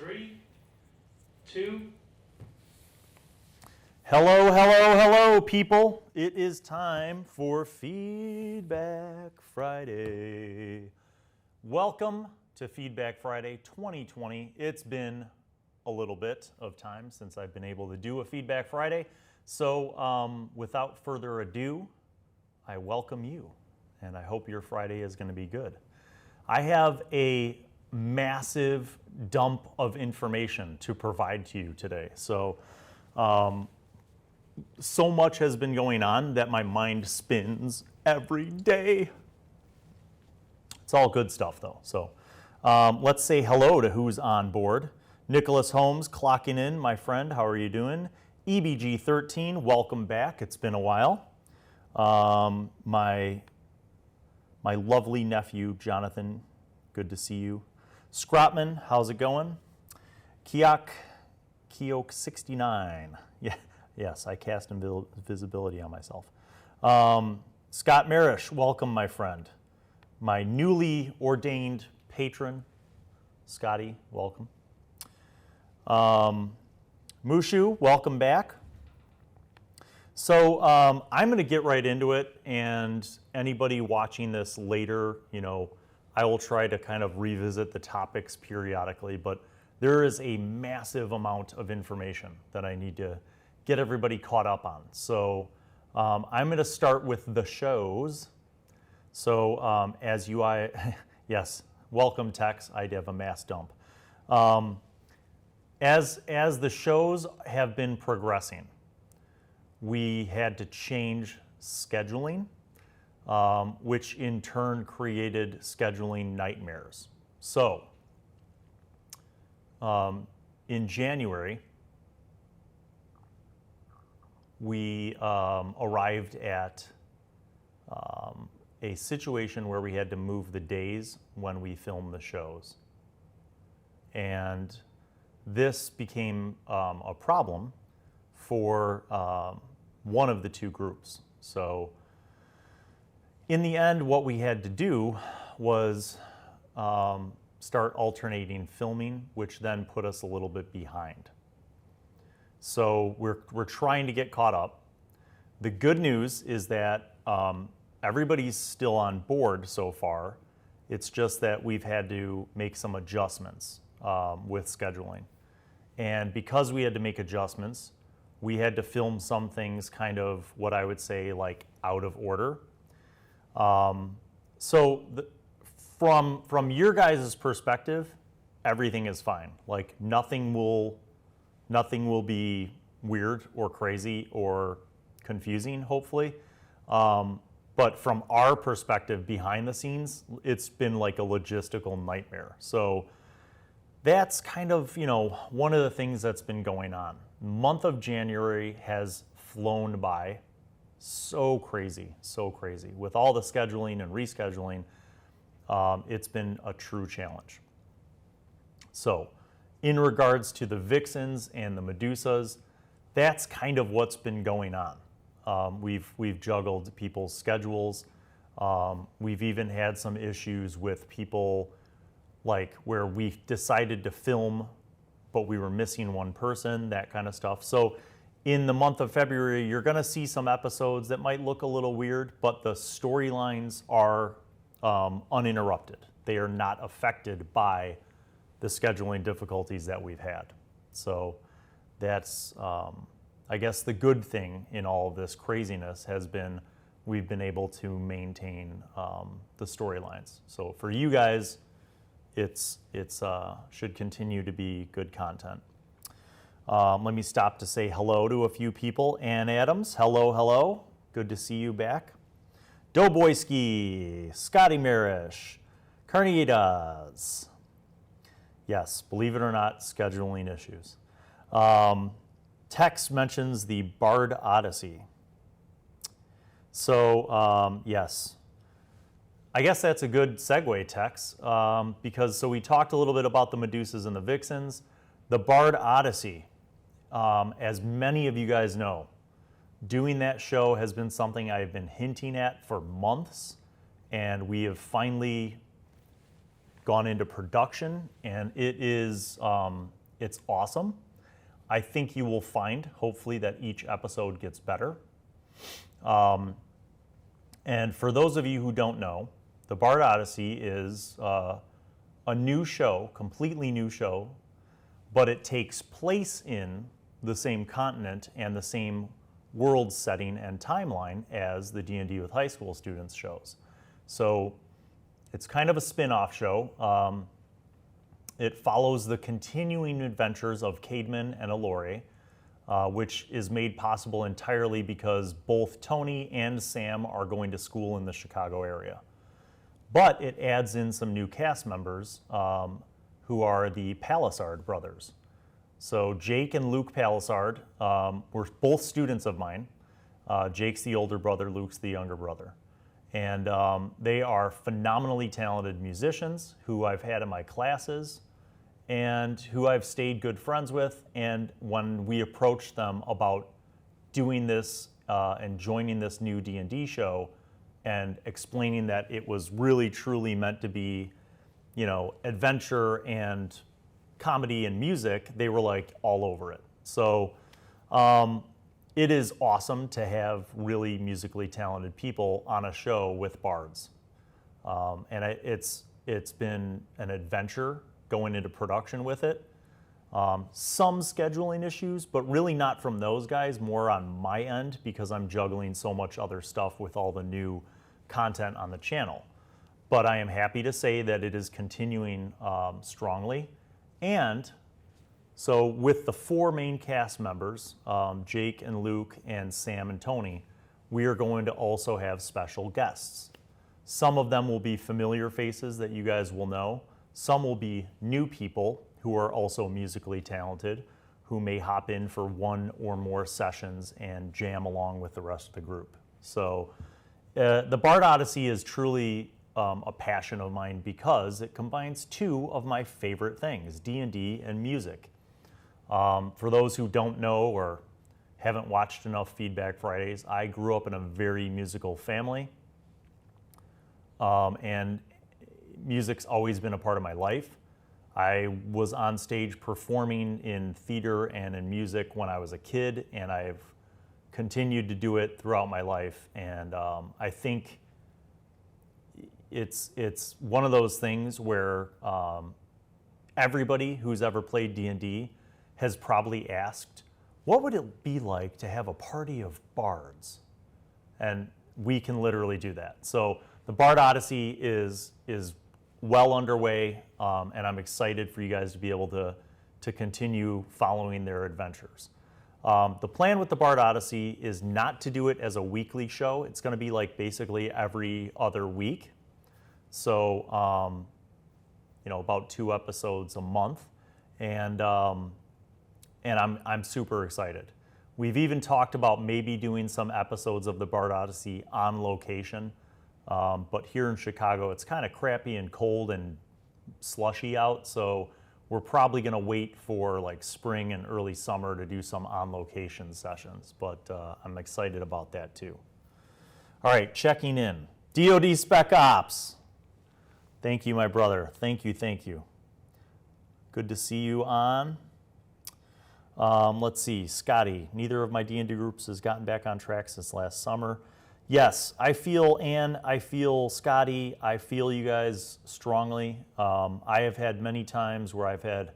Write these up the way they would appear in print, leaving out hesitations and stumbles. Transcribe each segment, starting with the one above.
3, 2. Hello, hello, hello, people. It is time for Feedback Friday. Welcome to Feedback Friday 2020. It's been a little bit of time since I've been able to do a Feedback Friday. So without further ado, I welcome you, and I hope your Friday is going to be good. I have a massive dump of information to provide to you today. So much has been going on that my mind spins every day. It's all good stuff, though. So let's say hello to who's on board. Nicholas Holmes clocking in, my friend. How are you doing? EBG13, welcome back. It's been a while. My lovely nephew, Jonathan, good to see you. Scrotman, how's it going? Keok69. Yeah, yes, I cast invisibility on myself. Scott Marish, welcome, my friend. My newly ordained patron, Scotty, welcome. Mushu, welcome back. So I'm going to get right into it, and anybody watching this later, I will try to kind of revisit the topics periodically, but there is a massive amount of information that I need to get everybody caught up on. So I'm going to start with the shows. So yes, welcome Tex, I have a mass dump. As the shows have been progressing, we had to change scheduling, which in turn created scheduling nightmares. So, in January, we arrived at a situation where we had to move the days when we filmed the shows. And this became a problem for one of the two groups. So in the end, what we had to do was start alternating filming, which then put us a little bit behind. So we're trying to get caught up. The good news is that everybody's still on board so far. It's just that we've had to make some adjustments with scheduling. And because we had to make adjustments, we had to film some things kind of what I would say like out of order. From your guys' perspective, everything is fine. Like nothing will be weird or crazy or confusing, hopefully. But from our perspective behind the scenes, it's been like a logistical nightmare. So that's kind of, one of the things that's been going on. Month of January has flown by so crazy. With all the scheduling and rescheduling, it's been a true challenge. So in regards to the Vixens and the Medusas, that's kind of what's been going on. We've juggled people's schedules. We've even had some issues with people like where we decided to film, but we were missing one person, that kind of stuff. So in the month of February, you're going to see some episodes that might look a little weird, but the storylines are uninterrupted. They are not affected by the scheduling difficulties that we've had. So that's, I guess, the good thing in all of this craziness has been we've been able to maintain the storylines. So for you guys, it's should continue to be good content. Let me stop to say hello to a few people. Ann Adams, hello. Good to see you back. Doughboyski, Scotty Marish, Carnitas. Yes, believe it or not, scheduling issues. Tex mentions the Bard Odyssey. So, yes. I guess that's a good segue, Tex, because we talked a little bit about the Medusas and the Vixens. The Bard Odyssey, as many of you guys know, doing that show has been something I've been hinting at for months, and we have finally gone into production, and it is it's awesome. I think you will find, hopefully, that each episode gets better. And for those of you who don't know, the Bard Odyssey is a new show, completely new show, but it takes place in the same continent and the same world setting and timeline as the D&D with high school students shows. So it's kind of a spin-off show. It follows the continuing adventures of Caedmon and Allure, which is made possible entirely because both Tony and Sam are going to school in the Chicago area. But it adds in some new cast members who are the Palisard brothers. So Jake and Luke Palisard were both students of mine. Jake's the older brother, Luke's the younger brother. And they are phenomenally talented musicians who I've had in my classes and who I've stayed good friends with. And when we approached them about doing this and joining this new D&D show and explaining that it was really truly meant to be, you know, adventure and comedy and music, they were like all over it. So it is awesome to have really musically talented people on a show with bards. And it's been an adventure going into production with it. Some scheduling issues, but really not from those guys, more on my end because I'm juggling so much other stuff with all the new content on the channel. But I am happy to say that it is continuing strongly. And so with the 4 main cast members, Jake and Luke and Sam and Tony, we are going to also have special guests. Some of them will be familiar faces that you guys will know. Some will be new people who are also musically talented, who may hop in for 1 or more sessions and jam along with the rest of the group. So the Bard Odyssey is truly a passion of mine because it combines 2 of my favorite things, D&D and music. For those who don't know or haven't watched enough Feedback Fridays, I grew up in a very musical family, and music's always been a part of my life. I was on stage performing in theater and in music when I was a kid, and I've continued to do it throughout my life. And I think it's one of those things where everybody who's ever played D&D has probably asked, what would it be like to have a party of bards? And we can literally do that. So the Bard Odyssey is well underway, and I'm excited for you guys to be able to continue following their adventures. The plan with the Bard Odyssey is not to do it as a weekly show. It's going to be like basically every other week. So, about 2 episodes a month, and I'm super excited. We've even talked about maybe doing some episodes of the Bard Odyssey on location, but here in Chicago, it's kind of crappy and cold and slushy out, so we're probably going to wait for like spring and early summer to do some on-location sessions, but I'm excited about that too. All right, checking in. DoD Spec Ops. Thank you, my brother. Thank you. Good to see you on. Let's see, Scotty. Neither of my D&D groups has gotten back on track since last summer. Yes, I feel Ann, I feel Scotty, I feel you guys strongly. I have had many times where I've had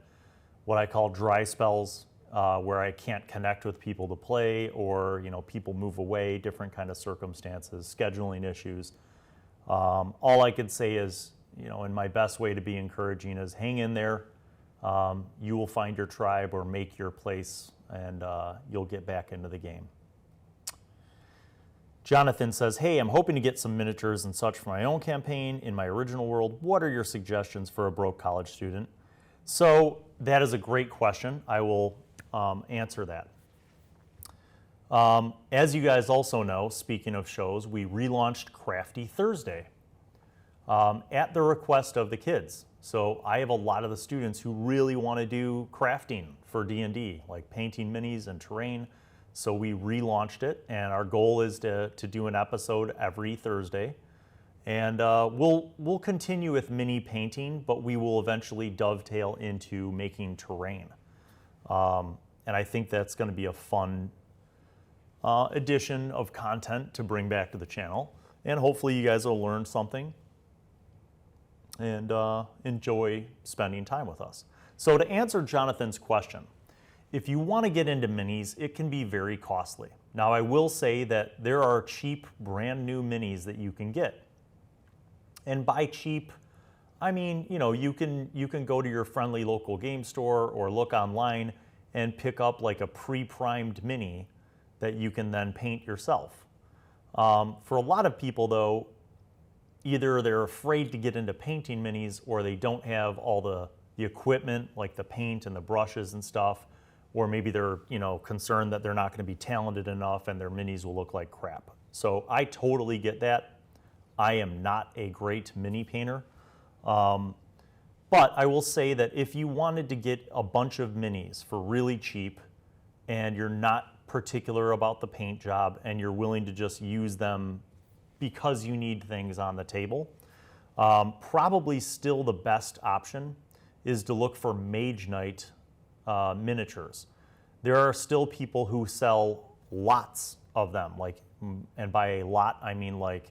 what I call dry spells, where I can't connect with people to play, or people move away, different kind of circumstances, scheduling issues. All I could say is, in my best way to be encouraging is hang in there. You will find your tribe or make your place, and you'll get back into the game. Jonathan says, hey, I'm hoping to get some miniatures and such for my own campaign in my original world. What are your suggestions for a broke college student? So that is a great question. I will answer that. As you guys also know, speaking of shows, we relaunched Crafty Thursday at the request of the kids. So I have a lot of the students who really want to do crafting for D&D, like painting minis and terrain. So we relaunched it, and our goal is to do an episode every Thursday. And we'll continue with mini painting, but we will eventually dovetail into making terrain. And I think that's going to be a fun addition of content to bring back to the channel. And hopefully you guys will learn something and enjoy spending time with us. So to answer Jonathan's question, if you want to get into minis, it can be very costly. Now I will say that there are cheap brand new minis that you can get. And by cheap, I mean, you know, you can go to your friendly local game store or look online and pick up like a pre-primed mini that you can then paint yourself. For a lot of people though, either they're afraid to get into painting minis or they don't have all the equipment like the paint and the brushes and stuff, or maybe they're, you know, concerned that they're not going to be talented enough and their minis will look like crap. So I totally get that. I am not a great mini painter. But I will say that if you wanted to get a bunch of minis for really cheap and you're not particular about the paint job and you're willing to just use them because you need things on the table, probably still the best option is to look for Mage Knight miniatures. There are still people who sell lots of them, like, and by a lot I mean like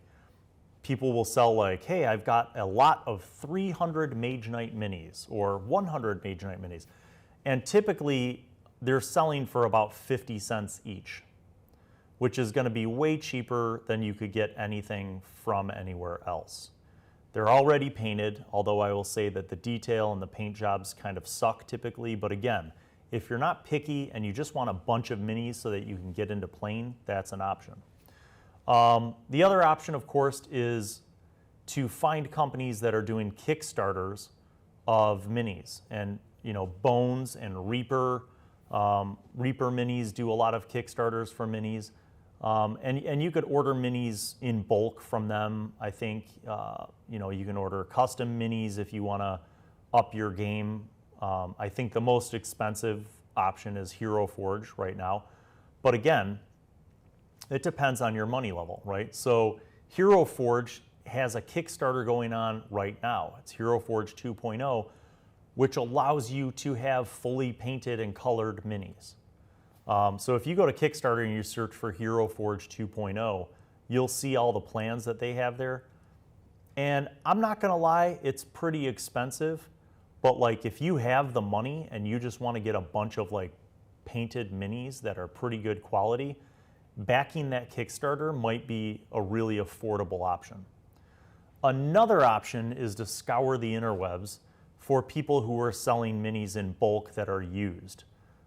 people will sell like, hey, I've got a lot of 300 Mage Knight minis or 100 Mage Knight minis. And typically they're selling for about 50 cents each, which is going to be way cheaper than you could get anything from anywhere else. They're already painted, although I will say that the detail and the paint jobs kind of suck typically. But again, if you're not picky and you just want a bunch of minis so that you can get into playing, that's an option. The other option, of course, is to find companies that are doing Kickstarters of minis. And, you know, Bones and Reaper minis do a lot of Kickstarters for minis. And you could order minis in bulk from them. I think, you know, you can order custom minis if you want to up your game. I think the most expensive option is Hero Forge right now. But again, it depends on your money level, right? So Hero Forge has a Kickstarter going on right now. It's Hero Forge 2.0, which allows you to have fully painted and colored minis. So if you go to Kickstarter and you search for Hero Forge 2.0, you'll see all the plans that they have there. And I'm not gonna lie, it's pretty expensive, but like if you have the money and you just wanna get a bunch of like painted minis that are pretty good quality, backing that Kickstarter might be a really affordable option. Another option is to scour the interwebs for people who are selling minis in bulk that are used.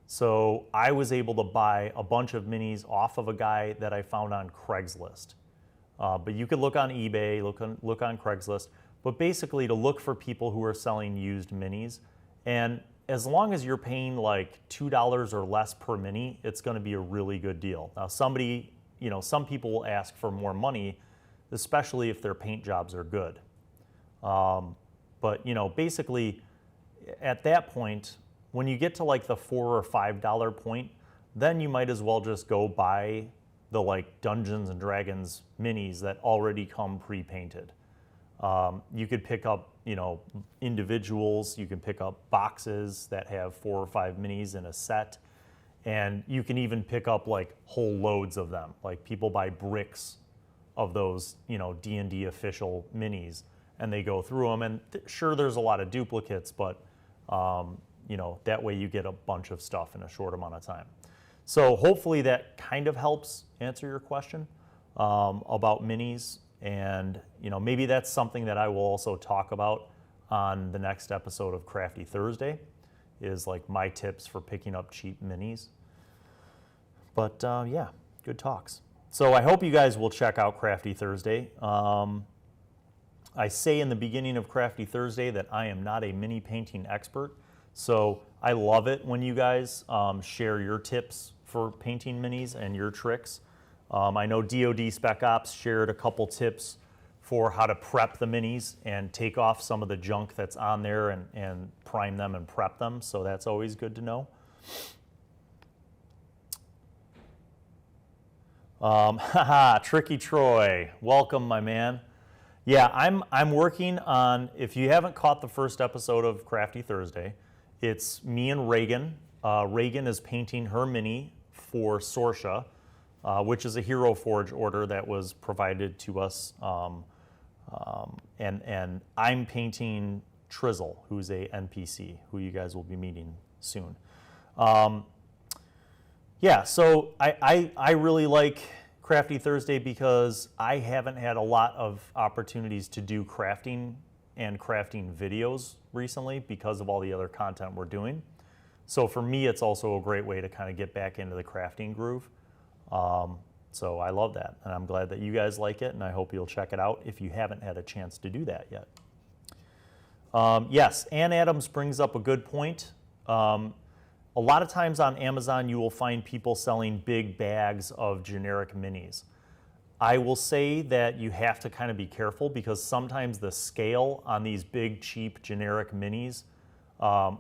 So I was able to buy a bunch of minis off of a guy that I found on Craigslist. But you could look on eBay, look on Craigslist, but basically to look for people who are selling used minis. And as long as you're paying like $2 or less per mini, it's going to be a really good deal. Now some people will ask for more money, especially if their paint jobs are good. But you know, basically at that point, when you get to like the $4 or $5 point, then you might as well just go buy the like Dungeons and Dragons minis that already come pre-painted. You could pick up, you know, individuals, you can pick up boxes that have 4 or 5 minis in a set, and you can even pick up like whole loads of them. Like people buy bricks of those, you know, D&D official minis, and they go through them, and sure, there's a lot of duplicates, but you know, that way you get a bunch of stuff in a short amount of time. So hopefully that kind of helps answer your question about minis. And you know, maybe that's something that I will also talk about on the next episode of Crafty Thursday, is like my tips for picking up cheap minis. But yeah, good talks. So I hope you guys will check out Crafty Thursday. I say in the beginning of Crafty Thursday that I am not a mini painting expert. So I love it when you guys share your tips for painting minis and your tricks. I know DoD Spec Ops shared a couple tips for how to prep the minis and take off some of the junk that's on there and prime them and prep them. So that's always good to know. Haha, Tricky Troy, welcome, my man. Yeah, I'm working on. If you haven't caught the first episode of Crafty Thursday, it's me and Reagan. Reagan is painting her mini for Sorsha, which is a Hero Forge order that was provided to us, and I'm painting Trizzle, who's a NPC, who you guys will be meeting soon. Yeah, so I really like Crafty Thursday because I haven't had a lot of opportunities to do crafting and crafting videos recently because of all the other content we're doing. So for me, it's also a great way to kind of get back into the crafting groove. So I love that, and I'm glad that you guys like it, and I hope you'll check it out if you haven't had a chance to do that yet. Yes, Ann Adams brings up a good point. A lot of times on Amazon, you will find people selling big bags of generic minis. I will say that you have to kind of be careful because sometimes the scale on these big, cheap, generic minis,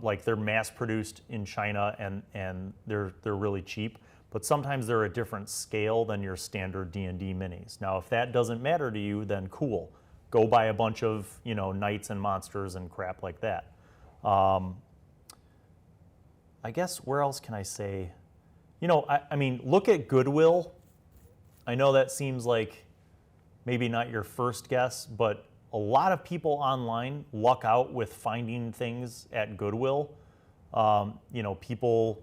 like they're mass-produced in China and they're really cheap, but sometimes they're a different scale than your standard D&D minis. Now, if that doesn't matter to you, then cool. Go buy a bunch of, knights and monsters and crap like that. I guess where else can I say? I mean, look at Goodwill. I know that seems like maybe not your first guess, but a lot of people online luck out with finding things at Goodwill. People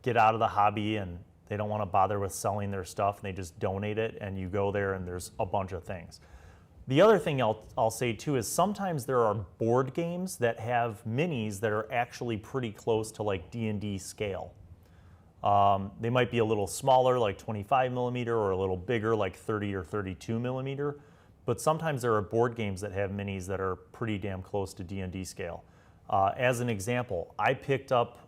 get out of the hobby and they don't want to bother with selling their stuff, and they just donate it, and you go there and there's a bunch of things. The other thing I'll say too is sometimes there are board games that have minis that are actually pretty close to like D&D scale. They might be a little smaller, like 25 millimeter, or a little bigger, like 30 or 32 millimeter. But sometimes there are board games that have minis that are pretty damn close to D&D scale. As an example, I picked up,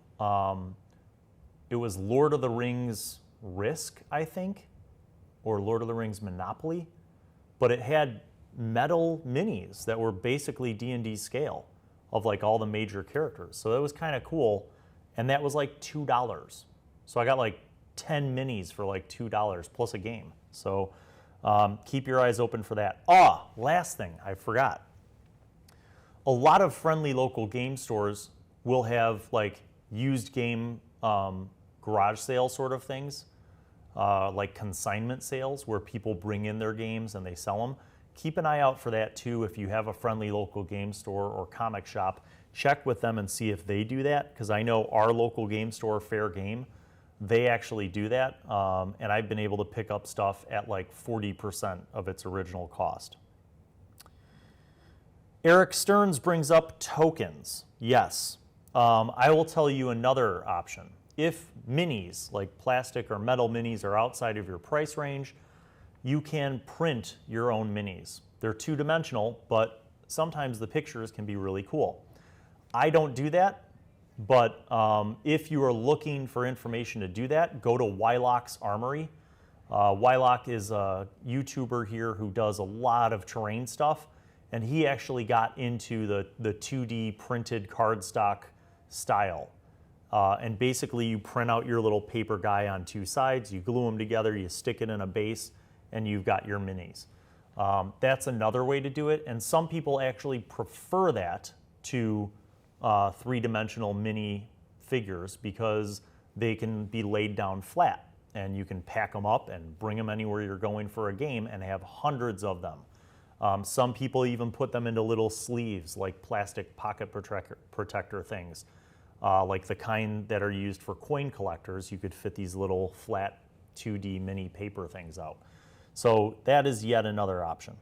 it was Lord of the Rings Risk, I think, or Lord of the Rings Monopoly, but it had metal minis that were basically D&D scale of like all the major characters. So that was kind of cool, and that was like $2. So I got like 10 minis for like $2 plus a game. So keep your eyes open for that. Last thing, I forgot. A lot of friendly local game stores will have like used game garage sale sort of things, like consignment sales where people bring in their games and they sell them. Keep an eye out for that too. If you have a friendly local game store or comic shop, check with them and see if they do that, because I know our local game store, Fair Game, they actually do that, and I've been able to pick up stuff at like 40% of its original cost. Eric Stearns brings up tokens. Yes, I will tell you another option. If minis, like plastic or metal minis, are outside of your price range, you can print your own minis. They're two-dimensional, but sometimes the pictures can be really cool. I don't do that, but if you are looking for information to do that, go to Wylock's Armory. Wylock is a YouTuber here who does a lot of terrain stuff, and he actually got into the 2D printed cardstock style. And basically you print out your little paper guy on two sides, you glue them together, you stick it in a base, and you've got your minis. That's another way to do it, and some people actually prefer that to three-dimensional mini figures because they can be laid down flat, and you can pack them up and bring them anywhere you're going for a game and have hundreds of them. Some people even put them into little sleeves, like plastic pocket protector things, like the kind that are used for coin collectors. You could fit these little flat 2D mini paper things out. So that is yet another option.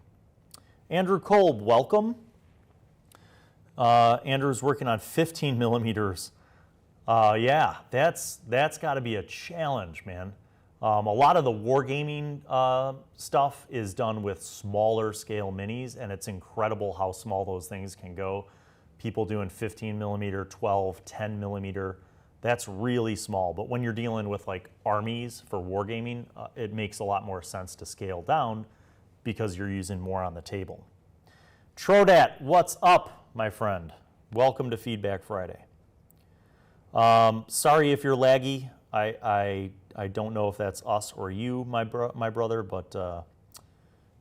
Andrew Kolb, welcome. Andrew's working on 15 millimeters. Yeah, that's got to be a challenge, man. A lot of the wargaming stuff is done with smaller scale minis, and it's incredible how small those things can go. People doing 15 millimeter, 12, 10 millimeter. That's really small, but when you're dealing with like armies for wargaming, it makes a lot more sense to scale down because you're using more on the table. Trodat, what's up, my friend? Welcome to Feedback Friday. Sorry if you're laggy. I don't know if that's us or you, my brother, but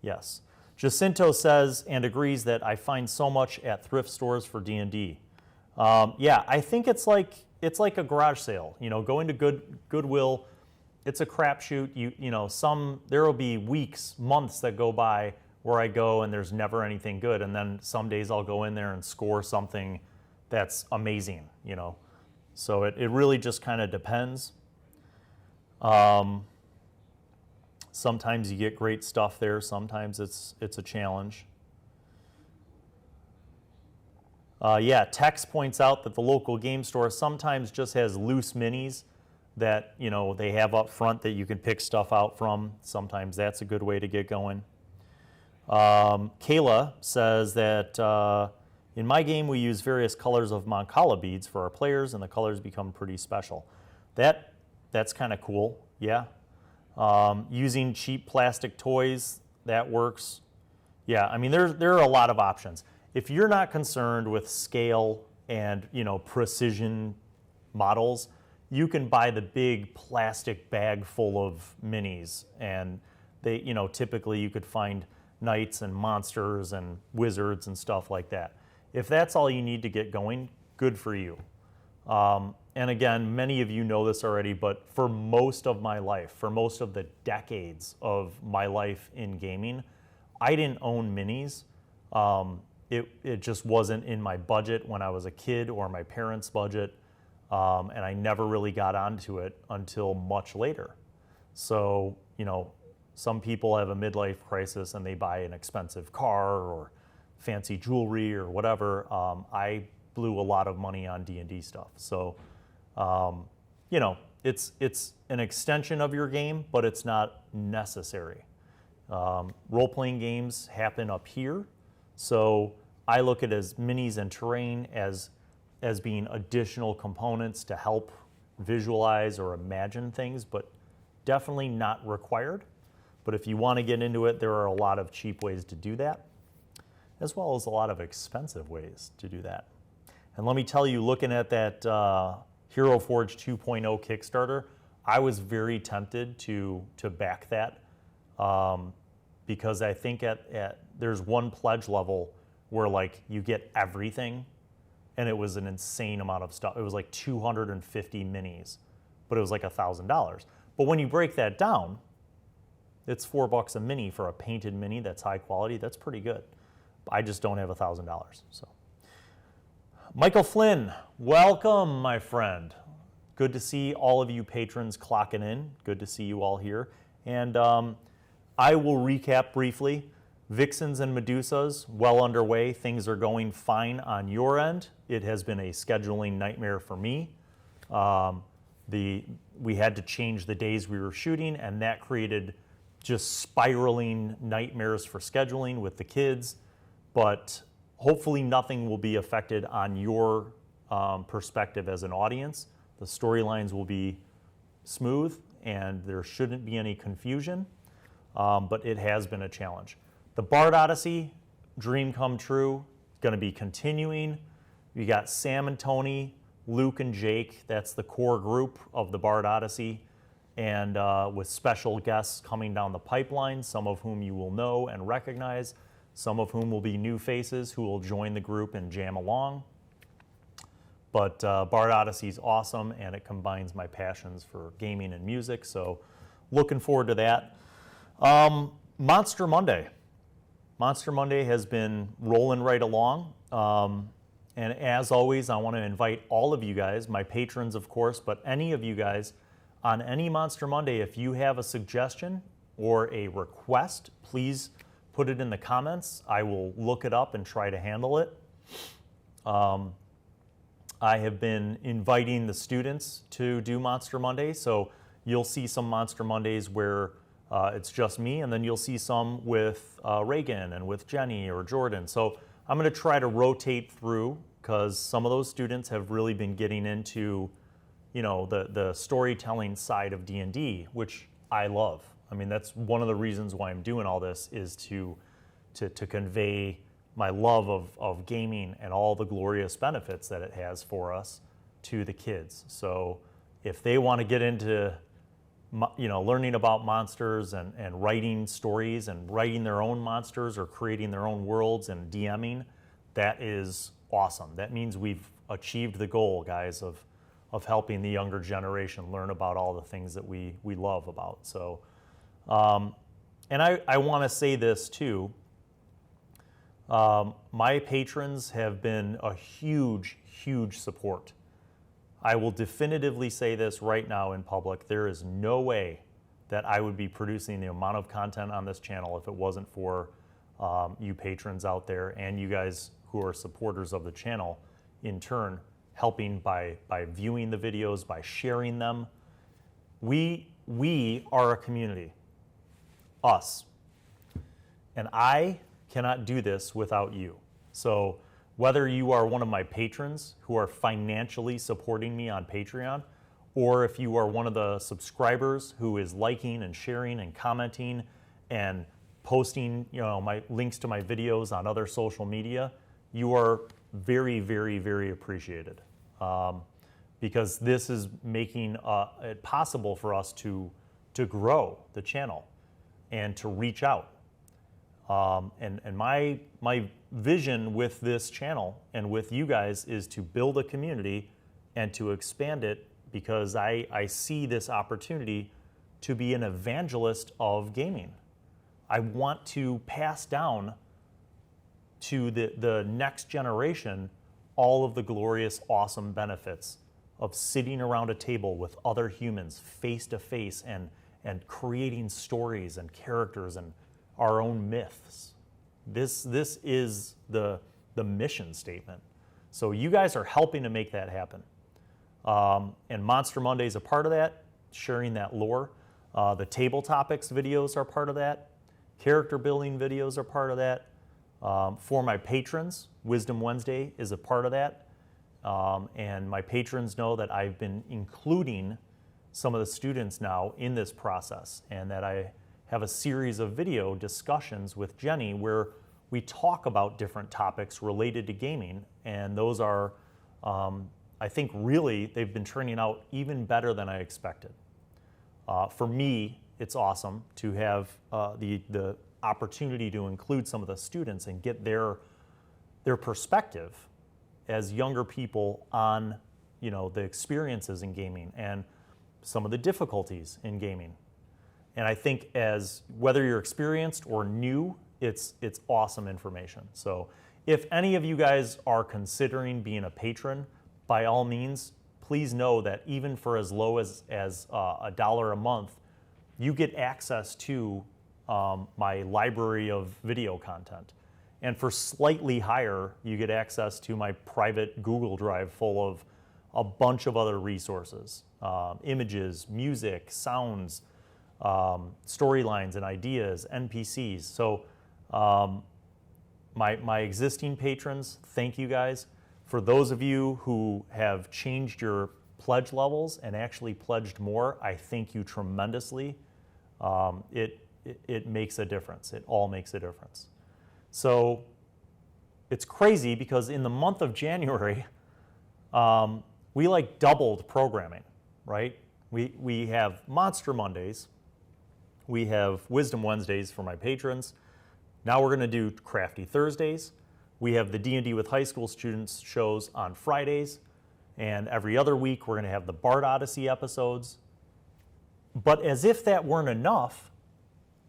yes. Jacinto says and agrees that I find so much at thrift stores for D&D. Yeah, I think it's like a garage sale. Going to Goodwill, it's a crapshoot. There will be weeks, months that go by where I go and there's never anything good, and then some days I'll go in there and score something that's amazing. So it really just kind of depends. Sometimes you get great stuff there. Sometimes it's a challenge. Yeah, Tex points out that the local game store sometimes just has loose minis that they have up front that you can pick stuff out from. Sometimes that's a good way to get going. Kayla says that in my game we use various colors of Mancala beads for our players, and the colors become pretty special. That's kind of cool. Yeah. Using cheap plastic toys, that works. Yeah, I mean, there are a lot of options. If you're not concerned with scale and, precision models, you can buy the big plastic bag full of minis, and they, typically you could find knights and monsters and wizards and stuff like that. If that's all you need to get going, good for you. And again, many of you know this already, but for most of my life, for most of the decades of my life in gaming, I didn't own minis. It just wasn't in my budget when I was a kid or my parents' budget, and I never really got onto it until much later. So, some people have a midlife crisis and they buy an expensive car or fancy jewelry or whatever. I blew a lot of money on D&D stuff. So, it's an extension of your game, but it's not necessary. Role-playing games happen up here, so I look at it as minis and terrain as being additional components to help visualize or imagine things, but definitely not required. But if you want to get into it, there are a lot of cheap ways to do that, as well as a lot of expensive ways to do that. And let me tell you, looking at that Hero Forge 2.0 Kickstarter, I was very tempted to back that because I think there's one pledge level where you get everything, and it was an insane amount of stuff. It was like 250 minis, but it was like $1,000. But when you break that down, it's $4 a mini for a painted mini that's high quality. That's pretty good. I just don't have $1,000. So, Michael Flynn, welcome, my friend. Good to see all of you patrons clocking in. Good to see you all here. And I will recap briefly. Vixens and Medusas, well underway. Things are going fine on your end. It has been a scheduling nightmare for me. We had to change the days we were shooting, and that created just spiraling nightmares for scheduling with the kids. But hopefully nothing will be affected on your perspective as an audience. The storylines will be smooth, and there shouldn't be any confusion, but it has been a challenge. The Bard Odyssey, dream come true, going to be continuing. We got Sam and Tony, Luke and Jake. That's the core group of the Bard Odyssey, and with special guests coming down the pipeline, some of whom you will know and recognize, some of whom will be new faces who will join the group and jam along. But Bard Odyssey is awesome, and it combines my passions for gaming and music, so looking forward to that. Monster Monday. Monster Monday has been rolling right along. And as always, I want to invite all of you guys, my patrons, of course, but any of you guys, on any Monster Monday, if you have a suggestion or a request, please put it in the comments. I will look it up and try to handle it. I have been inviting the students to do Monster Monday, so you'll see some Monster Mondays where it's just me, and then you'll see some with Reagan and with Jenny or Jordan. So I'm going to try to rotate through, because some of those students have really been getting into, the storytelling side of D&D, which I love. I mean, that's one of the reasons why I'm doing all this, is to convey my love of gaming and all the glorious benefits that it has for us to the kids. So if they want to get into learning about monsters and writing stories and writing their own monsters or creating their own worlds and DMing, that is awesome. That means we've achieved the goal, guys, of helping the younger generation learn about all the things that we love about. So, and I want to say this too. My patrons have been a huge, huge support. I will definitively say this right now in public. There is no way that I would be producing the amount of content on this channel if it wasn't for you patrons out there and you guys who are supporters of the channel, in turn, helping by viewing the videos, by sharing them. We are a community, us. And I cannot do this without you. So whether you are one of my patrons who are financially supporting me on Patreon, or if you are one of the subscribers who is liking and sharing and commenting and posting, my links to my videos on other social media, you are very, very, very appreciated. Because this is making it possible for us to grow the channel and to reach out. And my vision with this channel and with you guys is to build a community and to expand it, because I see this opportunity to be an evangelist of gaming. I want to pass down to the next generation all of the glorious, awesome benefits of sitting around a table with other humans face to face and creating stories and characters and our own myths. This is the mission statement. So you guys are helping to make that happen. And Monster Monday is a part of that, sharing that lore. The Tabletopics videos are part of that. Character building videos are part of that. For my patrons, Wisdom Wednesday is a part of that. And my patrons know that I've been including some of the students now in this process, and that I have a series of video discussions with Jenny where we talk about different topics related to gaming, and those are, I think really, they've been turning out even better than I expected. For me, it's awesome to have the opportunity to include some of the students and get their perspective as younger people on, the experiences in gaming and some of the difficulties in gaming. And I think whether you're experienced or new, it's awesome information. So if any of you guys are considering being a patron, by all means, please know that even for as low as $1 a month, you get access to my library of video content. And for slightly higher, you get access to my private Google Drive full of a bunch of other resources, images, music, sounds, storylines and ideas, NPCs. So my existing patrons, thank you guys. For those of you who have changed your pledge levels and actually pledged more, I thank you tremendously. It makes a difference. It all makes a difference. So it's crazy because in the month of January, we doubled programming, right? We have Monster Mondays. We have Wisdom Wednesdays for my patrons. Now we're going to do Crafty Thursdays. We have the D&D with high school students shows on Fridays. And every other week, we're going to have the Bard Odyssey episodes. But as if that weren't enough,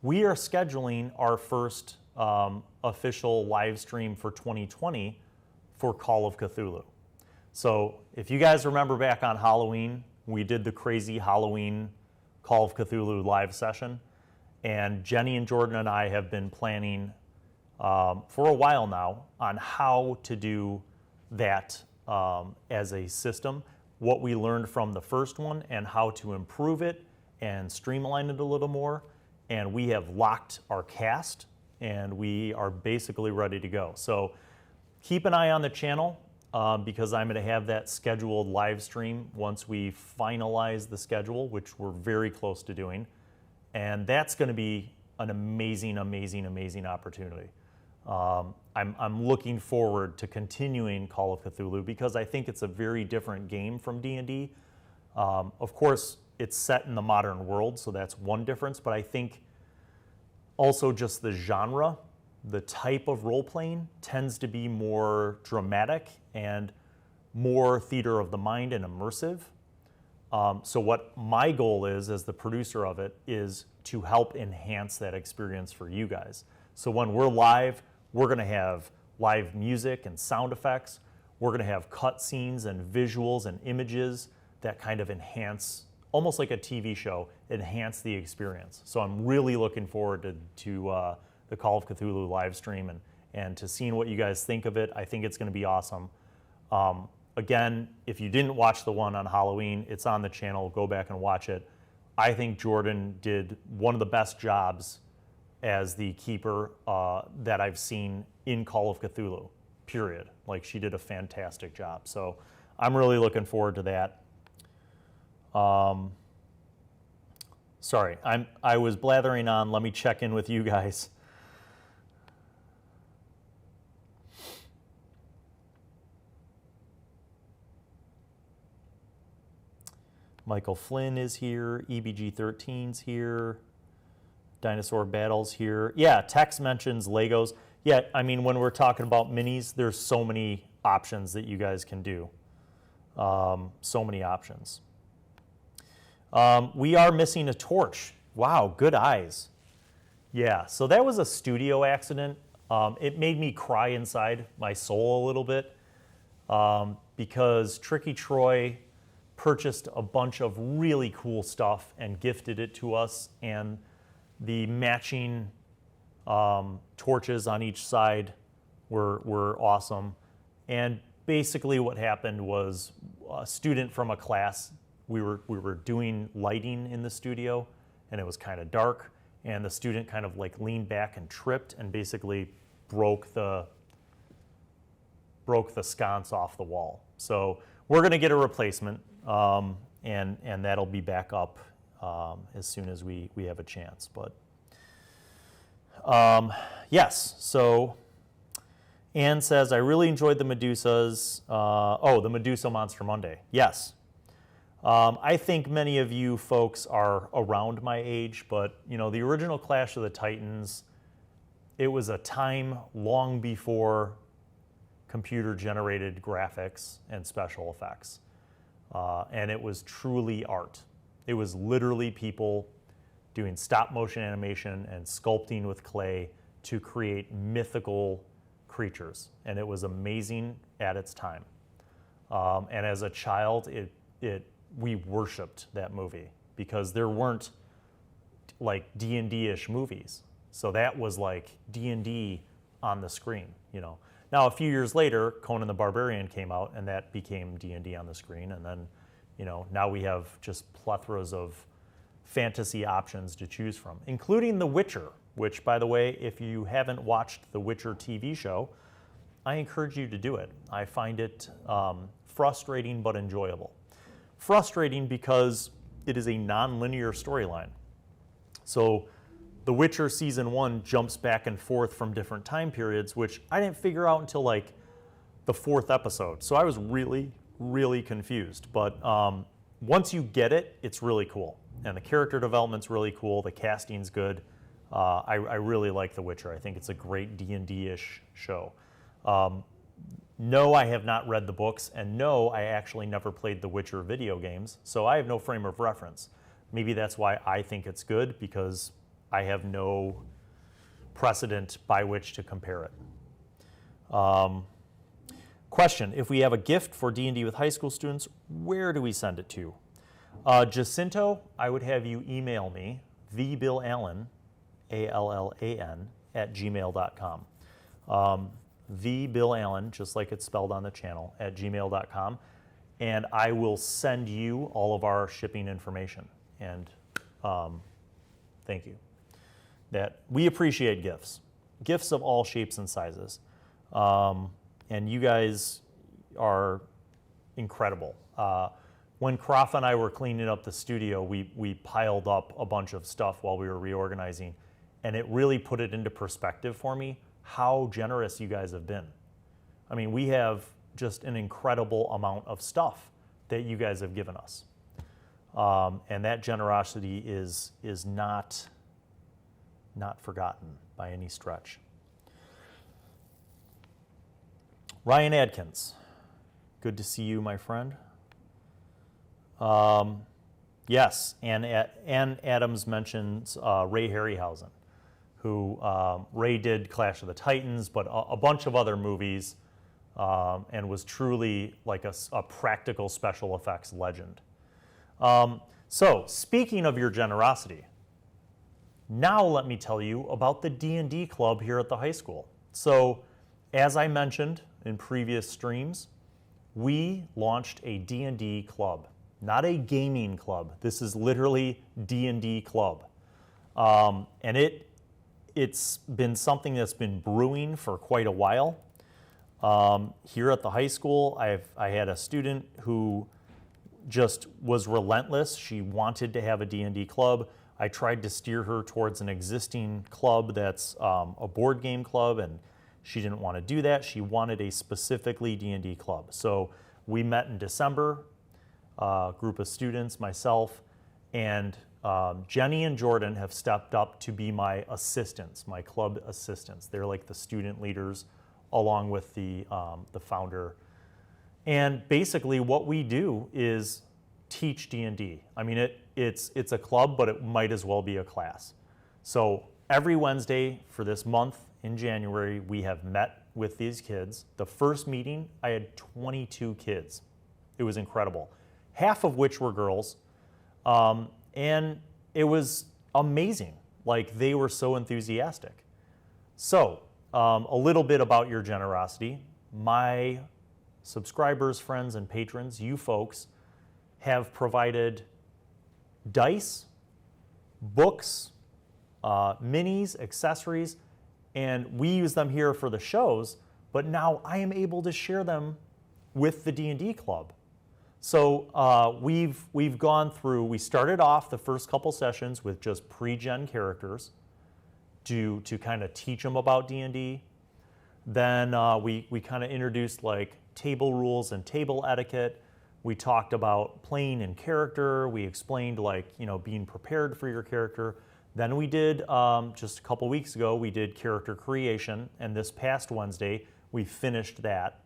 we are scheduling our first official live stream for 2020 for Call of Cthulhu. So if you guys remember back on Halloween, we did the crazy Halloween Call of Cthulhu live session. And Jenny and Jordan and I have been planning for a while now on how to do that as a system, what we learned from the first one and how to improve it and streamline it a little more. And we have locked our cast and we are basically ready to go. So keep an eye on the channel because I'm going to have that scheduled live stream once we finalize the schedule, which we're very close to doing. And that's going to be an amazing, amazing, amazing opportunity. I'm looking forward to continuing Call of Cthulhu because I think it's a very different game from D&D. Of course, it's set in the modern world, so that's one difference. But I think also just the genre, the type of role-playing tends to be more dramatic and more theater of the mind and immersive. So what my goal is as the producer of it is to help enhance that experience for you guys. So when we're live, we're going to have live music and sound effects. We're going to have cut scenes and visuals and images that kind of enhance, almost like a TV show, enhance the experience. So I'm really looking forward to the Call of Cthulhu live stream and to seeing what you guys think of it. I think it's going to be awesome. Again, if you didn't watch the one on Halloween, it's on the channel. Go back and watch it. I think Jordan did one of the best jobs as the keeper that I've seen in Call of Cthulhu, period. Like, she did a fantastic job. So I'm really looking forward to that. Sorry, I was blathering on. Let me check in with you guys. Michael Flynn is here. EBG13's here. Dinosaur Battle's here. Yeah, Tex mentions Legos. Yeah, I mean, when we're talking about minis, there's so many options that you guys can do. So many options. We are missing a torch. Wow, good eyes. Yeah, so that was a studio accident. It made me cry inside my soul a little bit because Tricky Troy purchased a bunch of really cool stuff and gifted it to us, and the matching torches on each side were awesome. And basically what happened was a student from a class, we were doing lighting in the studio, and it was kind of dark, and the student kind of like leaned back and tripped and basically broke the sconce off the wall. So we're going to get a replacement, and that'll be back up as soon as we have a chance. But yes, so Anne says, I really enjoyed the Medusas. The Medusa Monster Monday. Yes. I think many of you folks are around my age, but you know, the original Clash of the Titans, it was a time long before computer-generated graphics and special effects. And it was truly art. It was literally people doing stop-motion animation and sculpting with clay to create mythical creatures. And it was amazing at its time. And as a child, we worshipped that movie because there weren't like D&D-ish movies. So that was like D&D on the screen, you know. Now, a few years later, Conan the Barbarian came out, and that became D&D on the screen. And then, you know, now we have just plethoras of fantasy options to choose from, including The Witcher, which, by the way, if you haven't watched The Witcher TV show, I encourage you to do it. I find it frustrating but enjoyable. Frustrating because it is a non-linear storyline. So The Witcher Season 1 jumps back and forth from different time periods, which I didn't figure out until like the 4th episode. So I was really, really confused. But once you get it, it's really cool. And the character development's really cool. The casting's good. I really like The Witcher. I think it's a great D&D-ish show. No, I have not read the books, and no, I actually never played The Witcher video games, so I have no frame of reference. Maybe that's why I think it's good, because I have no precedent by which to compare it. Question, if we have a gift for D&D with high school students, where do we send it to? Jacinto, I would have you email me, thebillallan, ALLAN, @gmail.com. thebillallan, just like it's spelled on the channel, @gmail.com, and I will send you all of our shipping information. And thank you. That we appreciate gifts of all shapes and sizes, and you guys are incredible. When Croft and I were cleaning up the studio, we piled up a bunch of stuff while we were reorganizing, and it really put it into perspective for me how generous you guys have been. I mean, we have just an incredible amount of stuff that you guys have given us. And that generosity is not forgotten by any stretch. Ryan Adkins, good to see you, my friend. Yes, and Adams mentions Ray Harryhausen, who Ray did Clash of the Titans, but a bunch of other movies, and was truly like a practical special effects legend. So, speaking of your generosity, now let me tell you about the D&D club here at the high school. So, as I mentioned in previous streams, we launched a D&D club, not a gaming club. This is literally D&D club, and it's been something that's been brewing for quite a while. Here at the high school, I had a student who just was relentless. She wanted to have a D&D club. I tried to steer her towards an existing club that's a board game club, and she didn't want to do that. She wanted a specifically D&D club. So we met in December, a group of students, myself, and Jenny and Jordan have stepped up to be my assistants, my club assistants. They're like the student leaders along with the founder. And basically what we do is teach D&D. I mean, it's a club, but it might as well be a class. So every Wednesday for this month in January, we have met with these kids. The first meeting, I had 22 kids. It was incredible, half of which were girls. And it was amazing. Like, they were so enthusiastic. So, a little bit about your generosity. My subscribers, friends, and patrons, you folks, have provided dice, books, minis, accessories, and we use them here for the shows, but now I am able to share them with the D&D club. So we've gone through, we started off the first couple sessions with just pre-gen characters to kind of teach them about D&D. Then we kind of introduced like table rules and table etiquette. We talked about playing in character. We explained like, being prepared for your character. Then we did, just a couple weeks ago, we did character creation. And this past Wednesday, we finished that.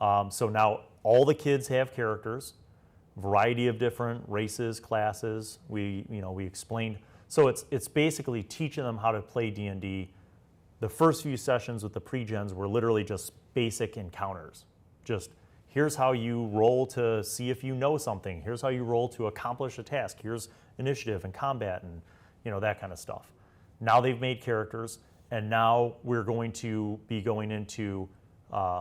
So now all the kids have characters, variety of different races, classes. We explained. So it's basically teaching them how to play D&D. The first few sessions with the pre-gens were literally just basic encounters. Just here's how you roll to see if you know something. Here's how you roll to accomplish a task. Here's initiative and combat and that kind of stuff. Now they've made characters, and now we're going to be going into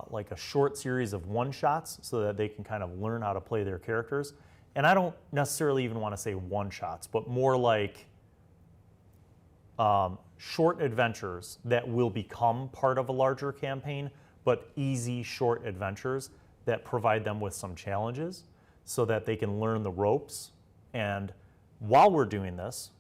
like a short series of one-shots so that they can kind of learn how to play their characters. And I don't necessarily even want to say one-shots, but more like short adventures that will become part of a larger campaign, but easy short adventures that provide them with some challenges so that they can learn the ropes. And while we're doing this,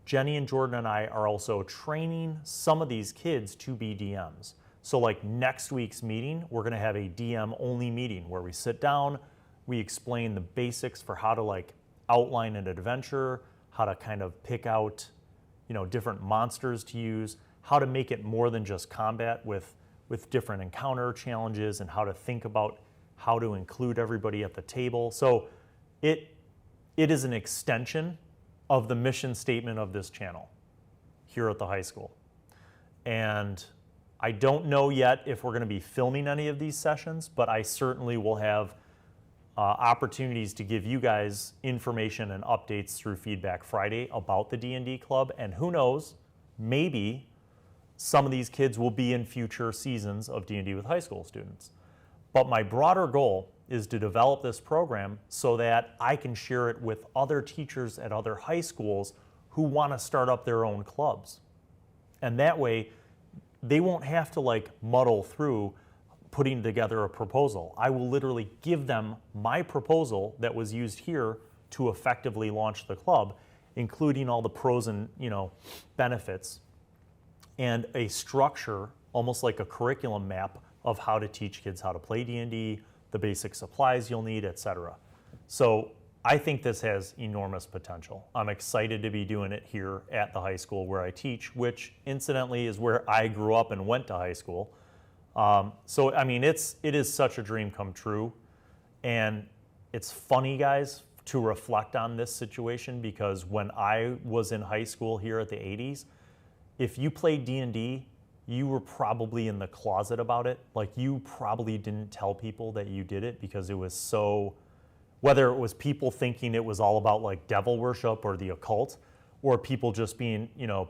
Jenny and Jordan and I are also training some of these kids to be DMs. So like next week's meeting, we're gonna have a DM only meeting where we sit down, we explain the basics for how to like outline an adventure, how to kind of pick out, different monsters to use, how to make it more than just combat with different encounter challenges, and how to think about how to include everybody at the table. So it is an extension of the mission statement of this channel here at the high school. And I don't know yet if we're going to be filming any of these sessions, but I certainly will have opportunities to give you guys information and updates through Feedback Friday about the D&D Club. And who knows, maybe some of these kids will be in future seasons of D&D with high school students. But my broader goal is to develop this program so that I can share it with other teachers at other high schools who want to start up their own clubs. And that way, they won't have to like muddle through putting together a proposal. I will literally give them my proposal that was used here to effectively launch the club, including all the pros and benefits, and a structure, almost like a curriculum map of how to teach kids how to play D&D, the basic supplies you'll need, etc. So I think this has enormous potential. I'm excited to be doing it here at the high school where I teach, which incidentally is where I grew up and went to high school. So I mean, it is such a dream come true, and it's funny, guys, to reflect on this situation, because when I was in high school here at the 80s, if you played D&D, you were probably in the closet about it. Like, you probably didn't tell people that you did it because it was so, whether it was people thinking it was all about like devil worship or the occult, or people just being,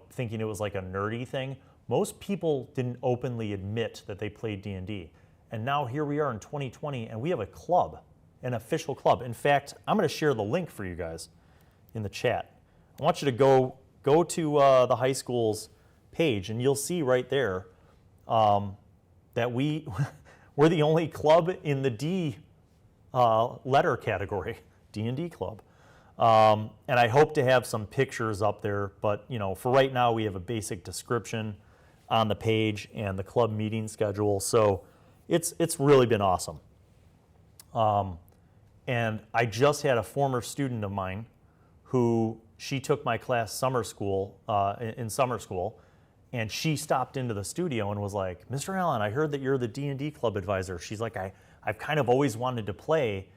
thinking it was like a nerdy thing. Most people didn't openly admit that they played D&D. And now here we are in 2020, and we have a club, an official club. In fact, I'm going to share the link for you guys in the chat. I want you to go to the high school's page, and you'll see right there that we're the only club in the D letter category, D&D club. And I hope to have some pictures up there, but for right now we have a basic description on the page and the club meeting schedule. So it's really been awesome. And I just had a former student of mine who, she took my class summer school, in summer school, and she stopped into the studio and was like, "Mr. Allan, I heard that you're the D&D club advisor." She's like, I've kind of always wanted to play,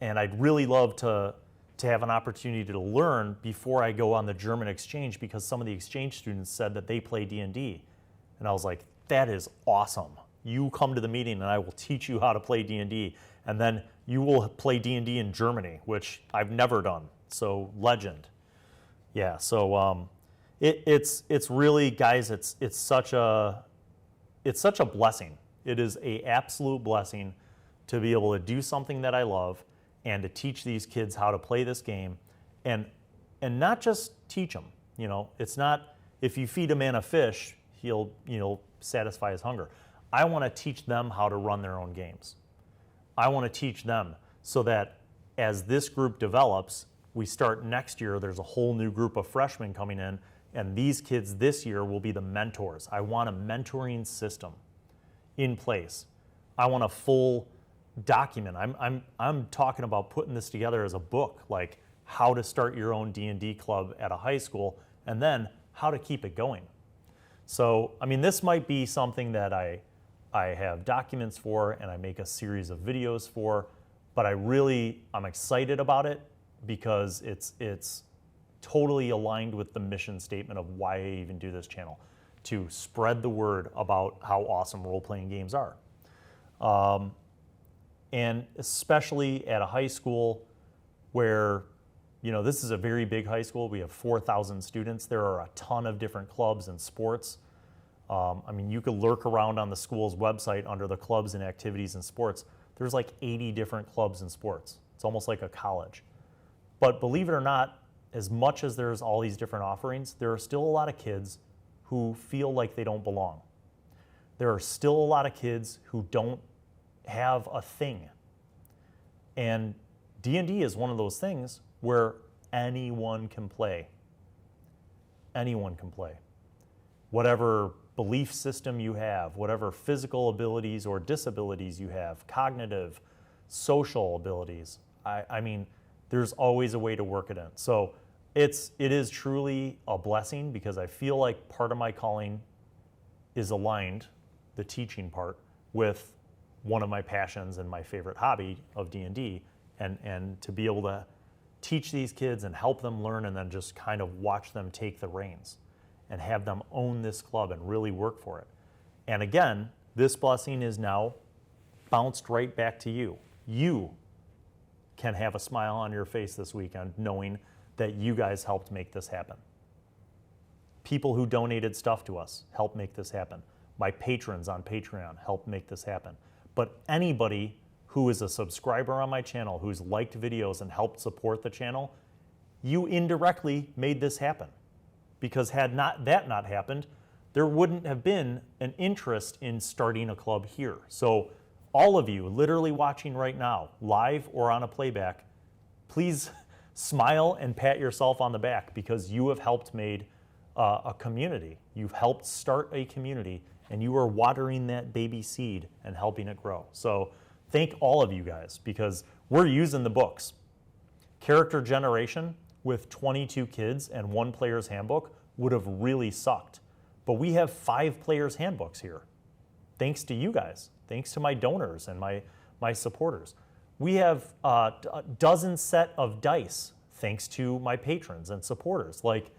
and I'd really love to have an opportunity to learn before I go on the German exchange, because some of the exchange students said that they play D&D. And I was like, that is awesome. You come to the meeting and I will teach you how to play D&D, and then you will play D&D in Germany, which I've never done. So legend. Yeah, so it's really, guys, it's such a blessing. It is an absolute blessing to be able to do something that I love and to teach these kids how to play this game, and not just teach them. It's not, if you feed a man a fish, he'll satisfy his hunger. I want to teach them how to run their own games. I want to teach them so that as this group develops, we start next year, there's a whole new group of freshmen coming in, and these kids this year will be the mentors. I want a mentoring system in place. I want a full document. I'm talking about putting this together as a book, like how to start your own D&D club at a high school, and then how to keep it going. So, I mean, this might be something that I have documents for and I make a series of videos for, but I'm excited about it because it's totally aligned with the mission statement of why I even do this channel, to spread the word about how awesome role-playing games are. And especially at a high school where, this is a very big high school. We have 4,000 students. There are a ton of different clubs and sports. I mean, you could lurk around on the school's website under the clubs and activities and sports. There's like 80 different clubs and sports. It's almost like a college. But believe it or not, as much as there's all these different offerings, there are still a lot of kids who feel like they don't belong. There are still a lot of kids who don't have a thing. And D&D is one of those things where anyone can play. Anyone can play. Whatever belief system you have, whatever physical abilities or disabilities you have, cognitive, social abilities, I mean, there's always a way to work it in. So it is truly a blessing, because I feel like part of my calling is aligned, the teaching part, with one of my passions and my favorite hobby of D&D, and to be able to teach these kids and help them learn, and then just kind of watch them take the reins and have them own this club and really work for it. And again, this blessing is now bounced right back to you. You can have a smile on your face this weekend knowing that you guys helped make this happen. People who donated stuff to us helped make this happen. My patrons on Patreon helped make this happen. But anybody who is a subscriber on my channel, who's liked videos and helped support the channel, you indirectly made this happen. Because had that not happened, there wouldn't have been an interest in starting a club here. So all of you literally watching right now, live or on a playback, please smile and pat yourself on the back, because you have helped made a community. You've helped start a community, and you are watering that baby seed and helping it grow. So thank all of you guys, because we're using the books. character generation with 22 kids and one player's handbook would have really sucked. But we have 5 players' handbooks here, thanks to you guys, thanks to my donors and my supporters. We have a dozen set of dice, thanks to my patrons and supporters. Like,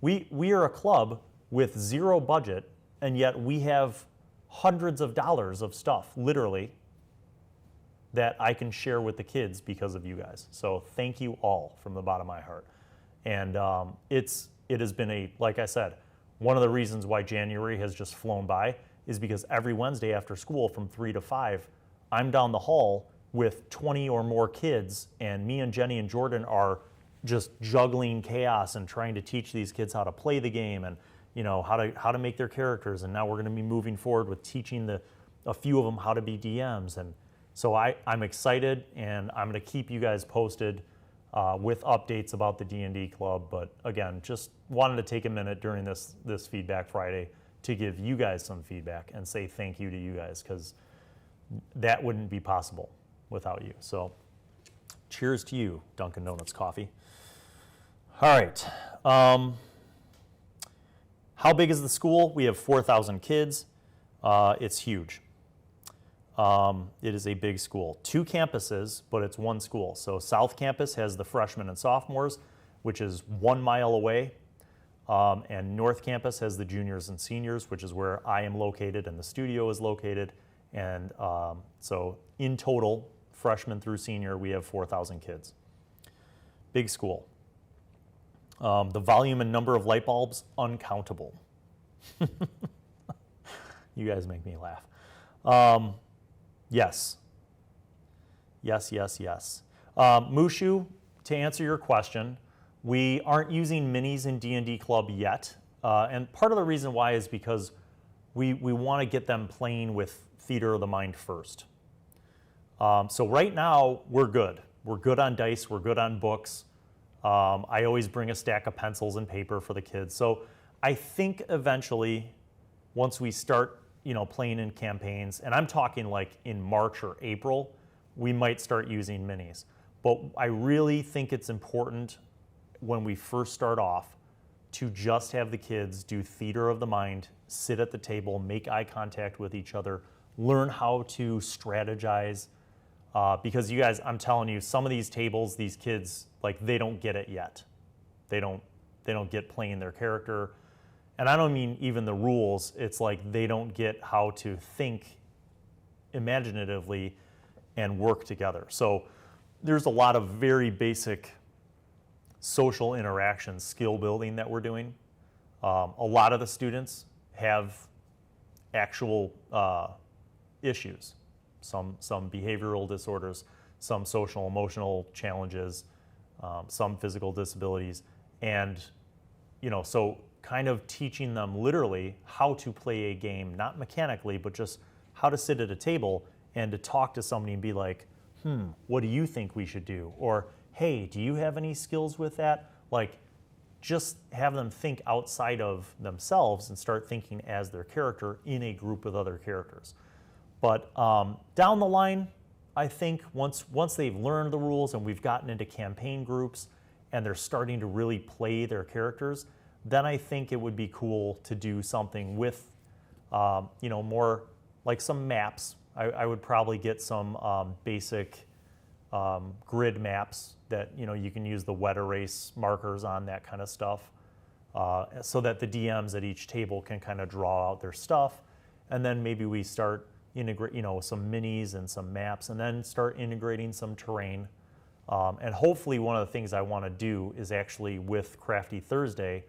we are a club with 0 budget, and yet we have hundreds of dollars of stuff, literally, that I can share with the kids because of you guys. So thank you all from the bottom of my heart. And it has been like I said, one of the reasons why January has just flown by is because every Wednesday after school from 3 to 5, I'm down the hall with 20 or more kids, and me and Jenny and Jordan are just juggling chaos and trying to teach these kids how to play the game and how to make their characters. And now we're going to be moving forward with teaching a few of them how to be DMs. And so I'm excited, and I'm going to keep you guys posted with updates about the D&D club. But again, just wanted to take a minute during this Feedback Friday to give you guys some feedback and say thank you to you guys, because that wouldn't be possible without you. So cheers to you, Dunkin' Donuts coffee. All right. How big is the school? We have 4,000 kids. It's huge. It is a big school. 2 campuses, but it's one school. So South Campus has the freshmen and sophomores, which is 1 mile away. And North Campus has the juniors and seniors, which is where I am located and the studio is located. And so in total, freshman through senior, we have 4,000 kids. Big school. The volume and number of light bulbs, uncountable. You guys make me laugh. Yes. Mushu, to answer your question, we aren't using minis in D&D Club yet. And part of the reason why is because we want to get them playing with Theater of the Mind first. So right now, we're good. We're good on dice. We're good on books. I always bring a stack of pencils and paper for the kids. So I think eventually, once we start playing in campaigns, and I'm talking like in March or April, we might start using minis. But I really think it's important when we first start off to just have the kids do Theater of the Mind, sit at the table, make eye contact with each other, learn how to strategize. Because you guys, I'm telling you, some of these tables, these kids, like, they don't get it yet. They don't get playing their character. And I don't mean even the rules. It's like they don't get how to think imaginatively and work together. So there's a lot of very basic social interaction skill building that we're doing. A lot of the students have actual issues, some behavioral disorders, some social emotional challenges, some physical disabilities, and so kind of teaching them literally how to play a game, not mechanically, but just how to sit at a table and to talk to somebody and be like, what do you think we should do? Or, hey, do you have any skills with that? Like, just have them think outside of themselves and start thinking as their character in a group with other characters. But down the line, I think once they've learned the rules and we've gotten into campaign groups and they're starting to really play their characters, then I think it would be cool to do something with, more like some maps. I would probably get some basic grid maps that, you can use the wet erase markers on, that kind of stuff, so that the DMs at each table can kind of draw out their stuff. And then maybe we start integrate, some minis and some maps, and then start integrating some terrain. And hopefully one of the things I want to do is actually with Crafty Thursday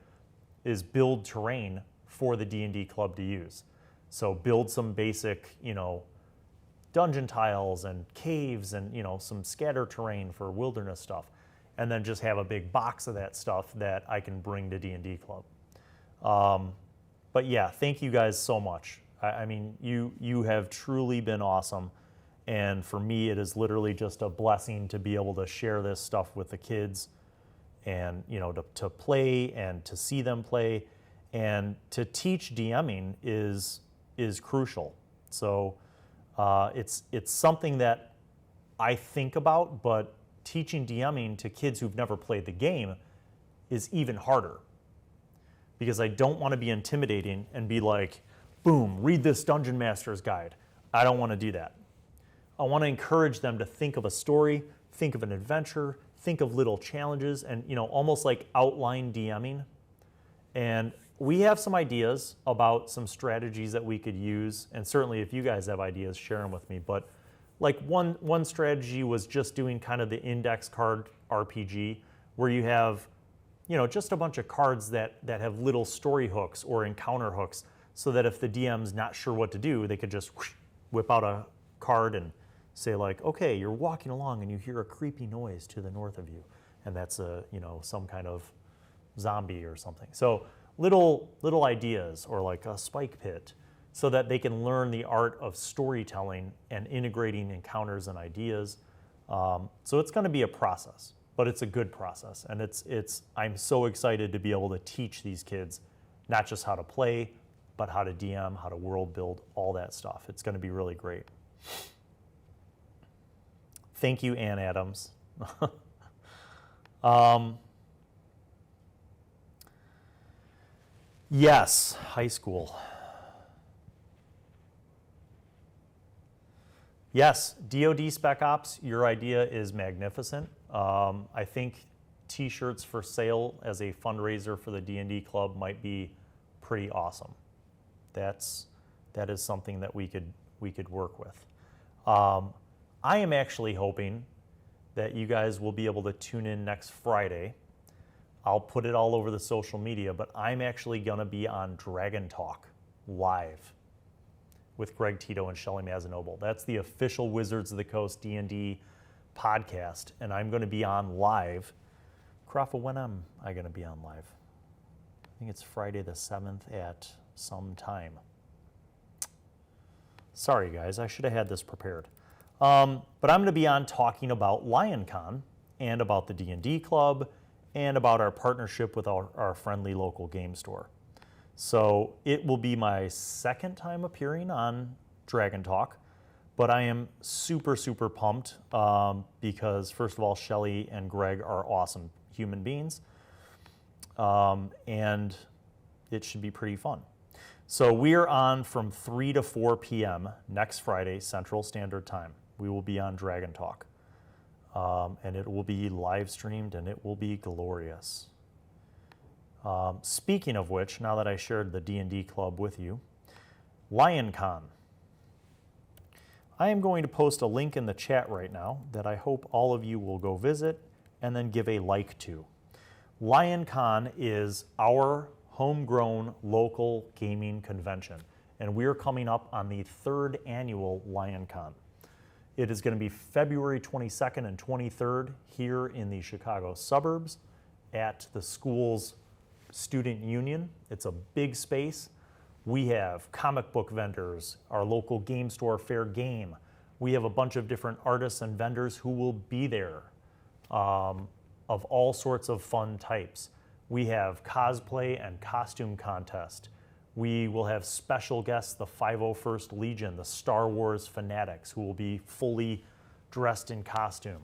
is build terrain for the D&D club to use. So build some basic, dungeon tiles and caves and, some scatter terrain for wilderness stuff. And then just have a big box of that stuff that I can bring to D&D club. But yeah, thank you guys so much. I mean, you have truly been awesome. And for me, it is literally just a blessing to be able to share this stuff with the kids and, to play and to see them play. And to teach DMing is crucial. So it's something that I think about, but teaching DMing to kids who've never played the game is even harder, because I don't want to be intimidating and be like, boom, read this Dungeon Master's Guide. I don't want to do that. I want to encourage them to think of a story, think of an adventure, think of little challenges, and almost like outline DMing. And we have some ideas about some strategies that we could use, and certainly if you guys have ideas, share them with me. But like one strategy was just doing kind of the index card RPG, where you have just a bunch of cards that have little story hooks or encounter hooks, so that if the DM's not sure what to do, they could just whip out a card and say like, okay, you're walking along and you hear a creepy noise to the north of you, and that's some kind of zombie or something. So little ideas, or like a spike pit, so that they can learn the art of storytelling and integrating encounters and ideas. So it's going to be a process, but it's a good process, and I'm so excited to be able to teach these kids not just how to play, but how to DM, how to world build, all that stuff. It's going to be really great. Thank you, Ann Adams. Yes, high school. Yes, DoD Spec Ops, your idea is magnificent. I think t-shirts for sale as a fundraiser for the D&D club might be pretty awesome. That is something that we could work with. I am actually hoping that you guys will be able to tune in next Friday. I'll put it all over the social media, but I'm actually going to be on Dragon Talk live with Greg Tito and Shelley Mazanoble. That's the official Wizards of the Coast D&D podcast, and I'm going to be on live. Krafa, when am I going to be on live? I think it's Friday the 7th at some time. Sorry, guys, I should have had this prepared. But I'm going to be on talking about LionCon and about the D&D club and about our partnership with our friendly local game store. So it will be my second time appearing on Dragon Talk, but I am super, super pumped because, first of all, Shelley and Greg are awesome human beings, and it should be pretty fun. So we are on from 3 to 4 p.m. next Friday, Central Standard Time. We will be on Dragon Talk, and it will be live streamed, and it will be glorious. Speaking of which, now that I shared the D&D club with you, LionCon. I am going to post a link in the chat right now that I hope all of you will go visit and then give a like to. LionCon is our homegrown local gaming convention, and we're coming up on the 3rd annual LionCon. It is going to be February 22nd and 23rd here in the Chicago suburbs at the school's student union. It's a big space. We have comic book vendors, our local game store, Fair Game. We have a bunch of different artists and vendors who will be there of all sorts of fun types. We have cosplay and costume contest. We will have special guests, the 501st Legion, the Star Wars fanatics, who will be fully dressed in costume.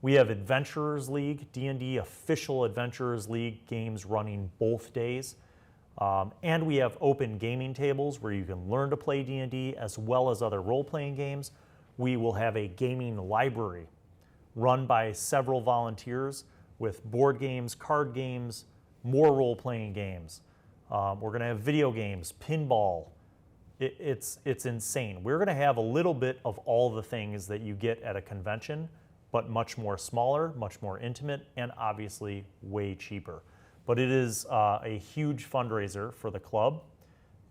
We have Adventurers League, D&D official Adventurers League games running both days. And we have open gaming tables where you can learn to play D&D as well as other role-playing games. We will have a gaming library run by several volunteers with board games, card games, more role-playing games. We're going to have video games, pinball. It's insane. We're going to have a little bit of all the things that you get at a convention, but much more smaller, much more intimate, and obviously way cheaper. But it is a huge fundraiser for the club,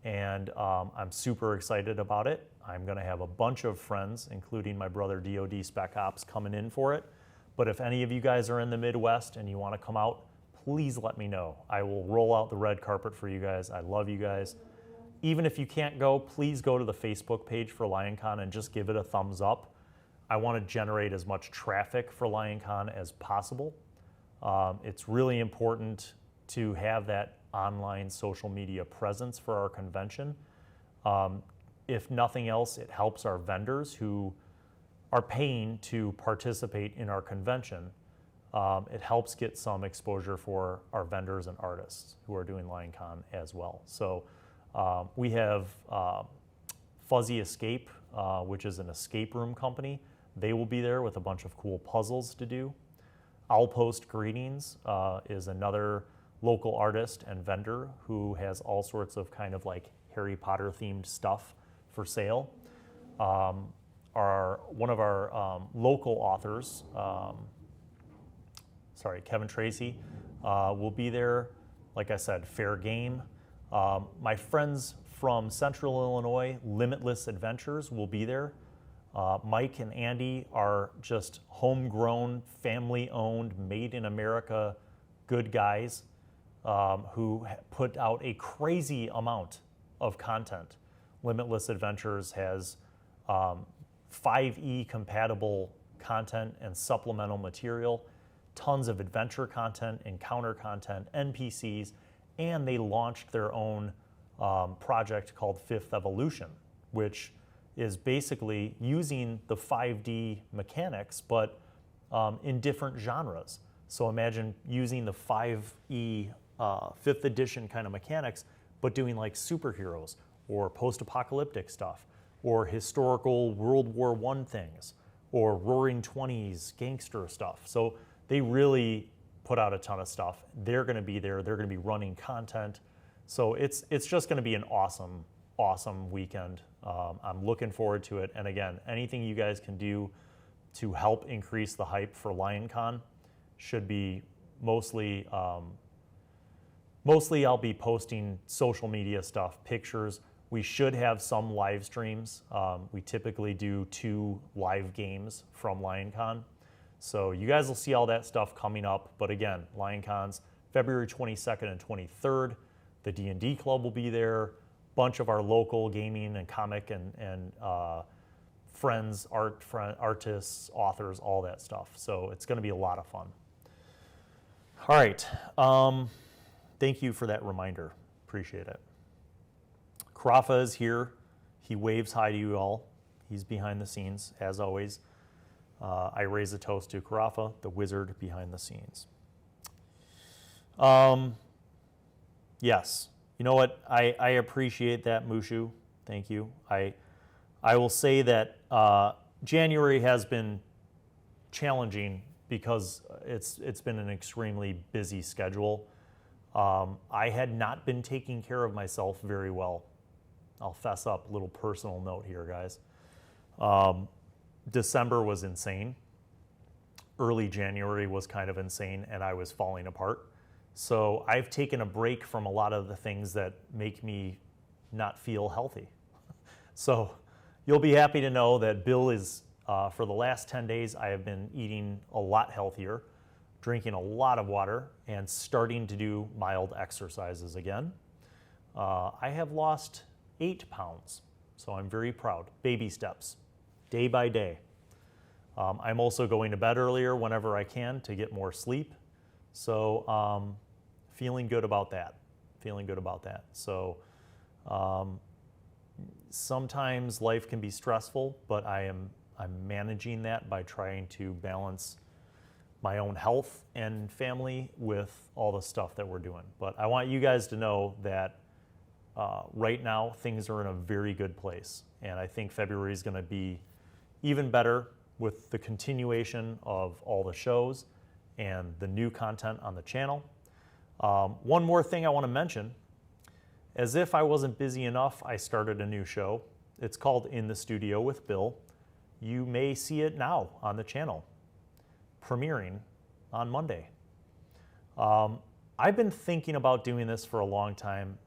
and I'm super excited about it. I'm going to have a bunch of friends, including my brother DoD Spec Ops, coming in for it. But if any of you guys are in the Midwest and you want to come out, please let me know. I will roll out the red carpet for you guys. I love you guys. Even if you can't go, please go to the Facebook page for LionCon and just give it a thumbs up. I want to generate as much traffic for LionCon as possible. It's really important to have that online social media presence for our convention. If nothing else, it helps our vendors who are paying to participate in our convention, it helps get some exposure for our vendors and artists who are doing LionCon as well. So we have Fuzzy Escape, which is an escape room company. They will be there with a bunch of cool puzzles to do. I'll Post Greetings is another local artist and vendor who has all sorts of kind of like Harry Potter themed stuff for sale. One of our local authors, Kevin Tracy, will be there. Like I said, fair game. My friends from Central Illinois, Limitless Adventures, will be there. Mike and Andy are just homegrown, family-owned, made in America good guys who put out a crazy amount of content. Limitless Adventures has 5e compatible content and supplemental material, tons of adventure content, encounter content, NPCs, and they launched their own project called Fifth Evolution, which is basically using the 5D mechanics, but in different genres. So imagine using the 5e 5th edition kind of mechanics, but doing like superheroes or post-apocalyptic stuff or historical World War I things or Roaring 20s gangster stuff. So they really put out a ton of stuff. They're going to be there. They're going to be running content. So it's just going to be an awesome weekend. I'm looking forward to it. And again, anything you guys can do to help increase the hype for LionCon should be mostly I'll be posting social media stuff, pictures. We should have some live streams. We typically do 2 live games from LionCon. So you guys will see all that stuff coming up. But again, LionCon's February 22nd and 23rd. The D&D Club will be there. Bunch of our local gaming and comic and friends, artists, authors, all that stuff. So it's going to be a lot of fun. All right. Thank you for that reminder. Appreciate it. Karafa is here. He waves hi to you all. He's behind the scenes, as always. I raise a toast to Karafa, the wizard behind the scenes. Yes. You know what? I appreciate that, Mushu. Thank you. I will say that January has been challenging because it's been an extremely busy schedule. I had not been taking care of myself very well. I'll fess up, little personal note here, guys. December was insane. Early January was kind of insane, and I was falling apart. So I've taken a break from a lot of the things that make me not feel healthy. So you'll be happy to know that Bill is, for the last 10 days, I have been eating a lot healthier, drinking a lot of water, and starting to do mild exercises again. I have lost 8 pounds, so I'm very proud. Baby steps, day by day. I'm also going to bed earlier whenever I can to get more sleep. So feeling good about that. So sometimes life can be stressful, but I'm managing that by trying to balance my own health and family with all the stuff that we're doing. But I want you guys to know that right now things are in a very good place. And I think February is going to be even better with the continuation of all the shows and the new content on the channel. One more thing I want to mention. As if I wasn't busy enough, I started a new show. It's called In the Studio with Bill. You may see it now on the channel, premiering on Monday. I've been thinking about doing this for a long time.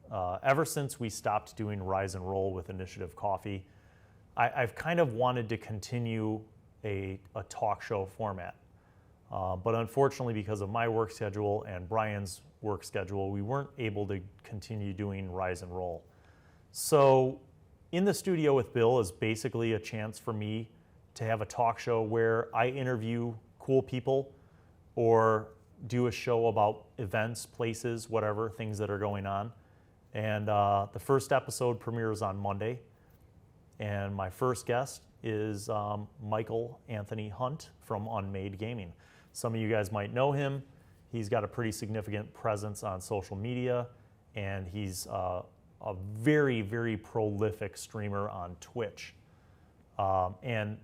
Ever since we stopped doing Rise and Roll with Initiative Coffee, I've kind of wanted to continue a talk show format. But unfortunately, because of my work schedule and Brian's work schedule, we weren't able to continue doing Rise and Roll. So In the Studio with Bill is basically a chance for me to have a talk show where I interview cool people or do a show about events, places, whatever, things that are going on. And the first episode premieres on Monday. And my first guest is Michael Anthony Hunt from Unmade Gaming. Some of you guys might know him. He's got a pretty significant presence on social media, and he's a very, very prolific streamer on Twitch. And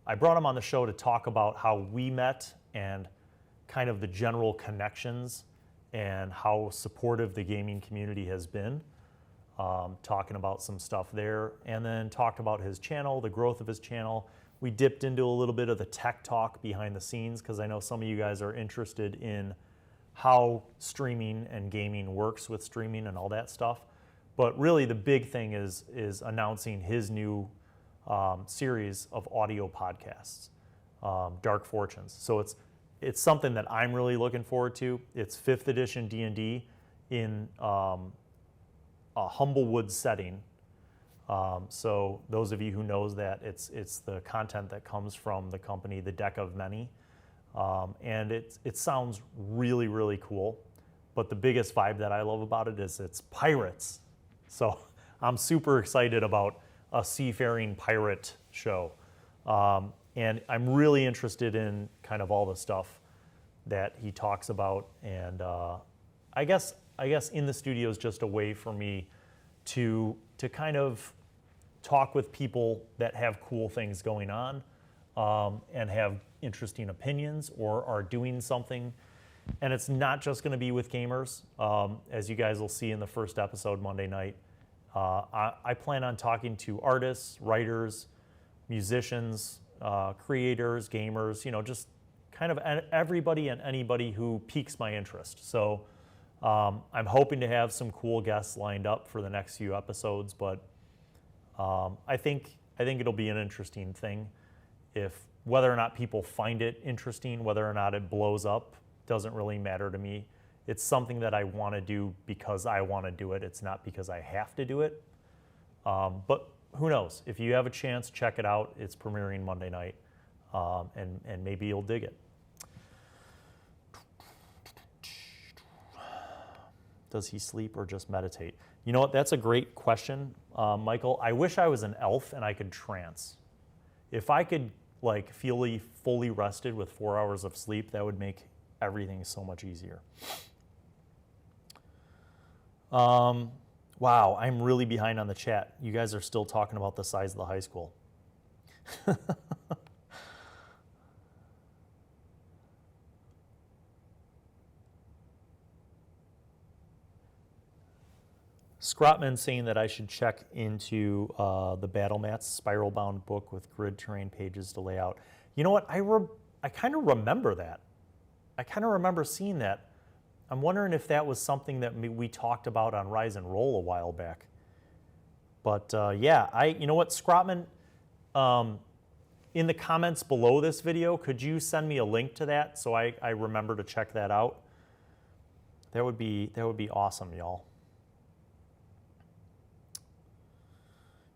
I brought him on the show to talk about how we met and kind of the general connections and how supportive the gaming community has been. Talking about some stuff there, and then talked about his channel, the growth of his channel. We dipped into a little bit of the tech talk behind the scenes because I know some of you guys are interested in how streaming and gaming works with streaming and all that stuff. But really the big thing is announcing his new series of audio podcasts, Dark Fortunes. So it's something that I'm really looking forward to. It's 5th edition D&D in a Humblewood setting. So those of you who knows that, it's the content that comes from the company, The Deck of Many. And it sounds really, really cool. But the biggest vibe that I love about it is it's pirates. So I'm super excited about a seafaring pirate show. And I'm really interested in kind of all the stuff that he talks about. And I guess in the studio is just a way for me to kind of talk with people that have cool things going on and have interesting opinions or are doing something. And it's not just going to be with gamers. As you guys will see in the first episode Monday night, I plan on talking to artists, writers, musicians, creators, gamers, just kind of everybody and anybody who piques my interest. So I'm hoping to have some cool guests lined up for the next few episodes, but I think it'll be an interesting thing. Whether or not people find it interesting, whether or not it blows up, doesn't really matter to me. It's something that I want to do because I want to do it. It's not because I have to do it. But who knows? If you have a chance, check it out. It's premiering Monday night, and maybe you'll dig it. Does he sleep or just meditate? You know what? That's a great question, Michael. I wish I was an elf and I could trance. If I could feel fully rested with 4 hours of sleep, that would make everything so much easier. Wow, I'm really behind on the chat. You guys are still talking about the size of the high school. Scrotman saying that I should check into the Battle Mats spiral-bound book with grid terrain pages to lay out. You know what? I kind of remember that. I kind of remember seeing that. I'm wondering if that was something that we talked about on Rise and Roll a while back. But yeah, you know what, Scrotman? In the comments below this video, could you send me a link to that so I remember to check that out? That would be awesome, y'all.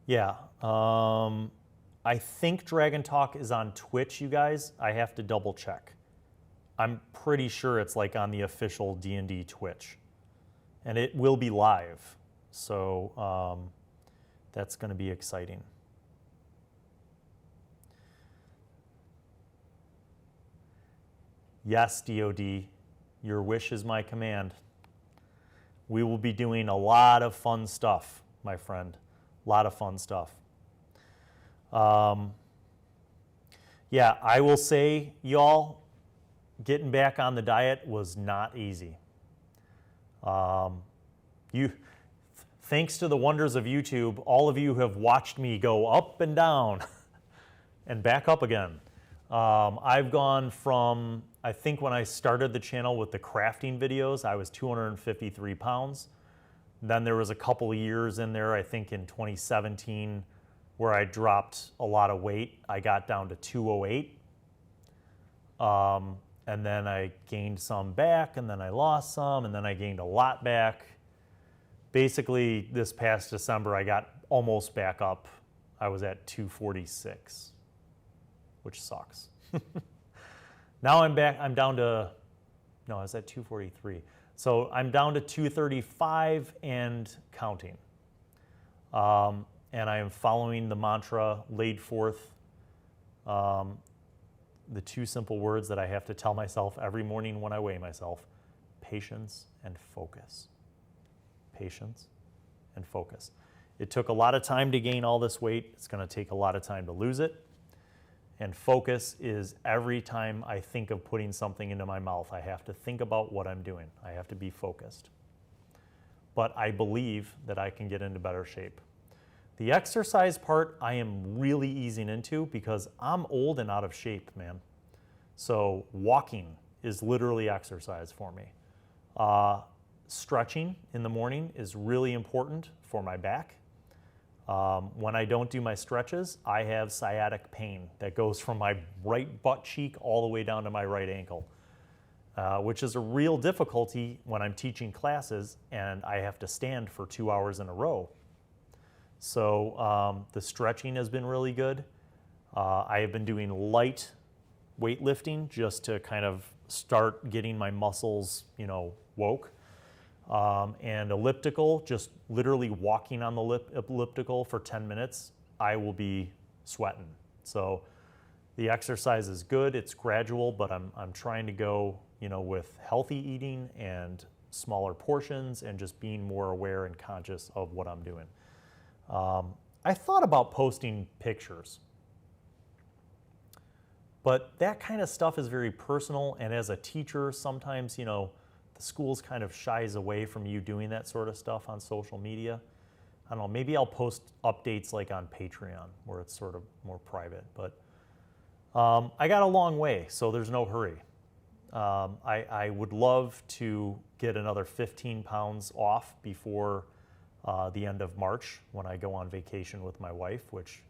Yeah, I think Dragon Talk is on Twitch, you guys. I have to double check. I'm pretty sure it's on the official D&D Twitch. And it will be live. So that's going to be exciting. Yes, DOD, your wish is my command. We will be doing a lot of fun stuff, my friend. A lot of fun stuff. Yeah, I will say, y'all, getting back on the diet was not easy. Thanks to the wonders of YouTube, all of you have watched me go up and down and back up again. I've gone from, I think when I started the channel with the crafting videos, I was 253 pounds. Then there was a couple of years in there, I think in 2017, where I dropped a lot of weight. I got down to 208. And then I gained some back, and then I lost some, and then I gained a lot back. Basically, this past December, I got almost back up. I was at 246, which sucks. Now I'm back, I'm down to, no, I was at 243. So I'm down to 235 and counting. And I am following the mantra laid forth The two simple words that I have to tell myself every morning when I weigh myself: patience and focus. Patience and focus. It took a lot of time to gain all this weight. It's going to take a lot of time to lose it. And focus is every time I think of putting something into my mouth, I have to think about what I'm doing. I have to be focused. But I believe that I can get into better shape. The exercise part I am really easing into because I'm old and out of shape, man. So walking is literally exercise for me. Stretching in the morning is really important for my back. When I don't do my stretches, I have sciatic pain that goes from my right butt cheek all the way down to my right ankle, which is a real difficulty when I'm teaching classes and I have to stand for 2 hours in a row. So the stretching has been really good. I have been doing light weightlifting just to kind of start getting my muscles, woke. And elliptical, just literally walking on the elliptical for 10 minutes, I will be sweating. So the exercise is good, it's gradual, but I'm trying to go, with healthy eating and smaller portions and just being more aware and conscious of what I'm doing. I thought about posting pictures, but that kind of stuff is very personal, and as a teacher, sometimes, the schools kind of shies away from you doing that sort of stuff on social media. I don't know, maybe I'll post updates like on Patreon where it's sort of more private, but I got a long way, so there's no hurry. I would love to get another 15 pounds off before the end of March when I go on vacation with my wife, which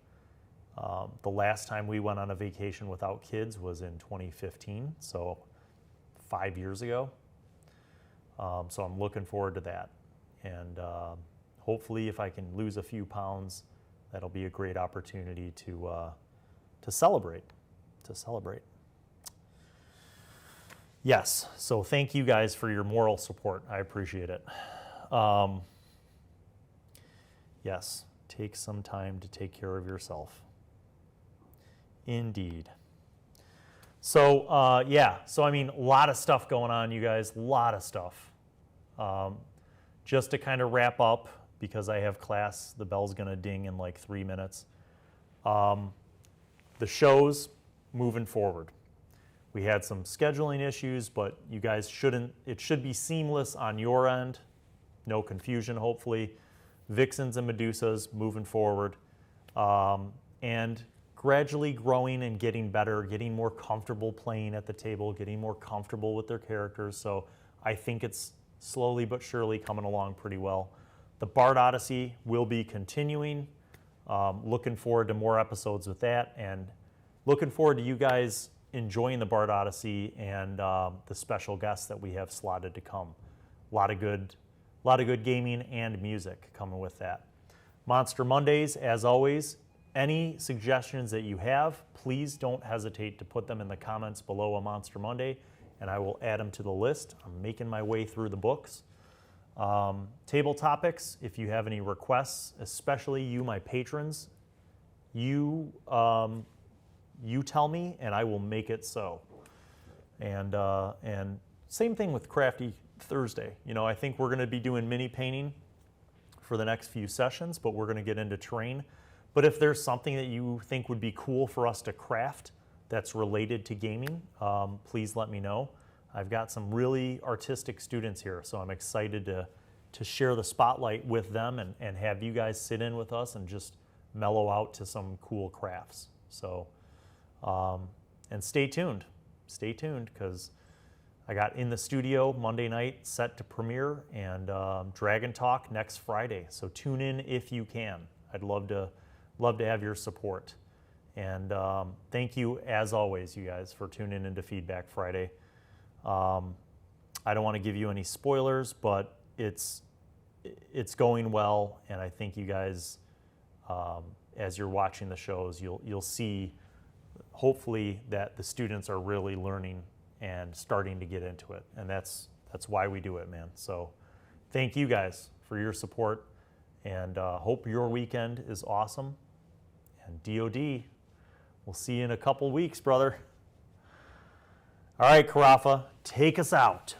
the last time we went on a vacation without kids was in 2015, so 5 years ago. So I'm looking forward to that. And hopefully if I can lose a few pounds, that'll be a great opportunity to celebrate. Yes, so thank you guys for your moral support. I appreciate it. Yes, take some time to take care of yourself. Indeed. So, a lot of stuff going on, you guys, a lot of stuff. Just to kind of wrap up, because I have class, the bell's going to ding in like 3 minutes. The show's moving forward. We had some scheduling issues, but you guys it should be seamless on your end. No confusion, hopefully. Vixens and Medusas moving forward. And gradually growing and getting better, getting more comfortable playing at the table, getting more comfortable with their characters. So I think it's slowly but surely coming along pretty well. The Bard Odyssey will be continuing. Looking forward to more episodes with that, and looking forward to you guys enjoying the Bard Odyssey and the special guests that we have slotted to come. A lot of good gaming and music coming with that. Monster Mondays, as always. Any suggestions that you have, please don't hesitate to put them in the comments below a Monster Monday, and I will add them to the list. I'm making my way through the books. Tabletopics, if you have any requests, especially you, my patrons, you tell me, and I will make it so. And same thing with Crafty Thursday. I think we're going to be doing mini painting for the next few sessions, but we're going to get into terrain. But if there's something that you think would be cool for us to craft that's related to gaming, please let me know. I've got some really artistic students here, so I'm excited to share the spotlight with them and have you guys sit in with us and just mellow out to some cool crafts. So, and stay tuned, because I got In the Studio Monday night set to premiere, and Dragon Talk next Friday. So tune in if you can. I'd love to have your support. And thank you, as always, you guys, for tuning into Feedback Friday. I don't want to give you any spoilers, but it's going well, and I think you guys, as you're watching the shows, you'll see, hopefully, that the students are really learning and starting to get into it, and that's why we do it, man. So thank you guys for your support, and hope your weekend is awesome. And DOD, we'll see you in a couple weeks, brother. All right, Carafa, take us out.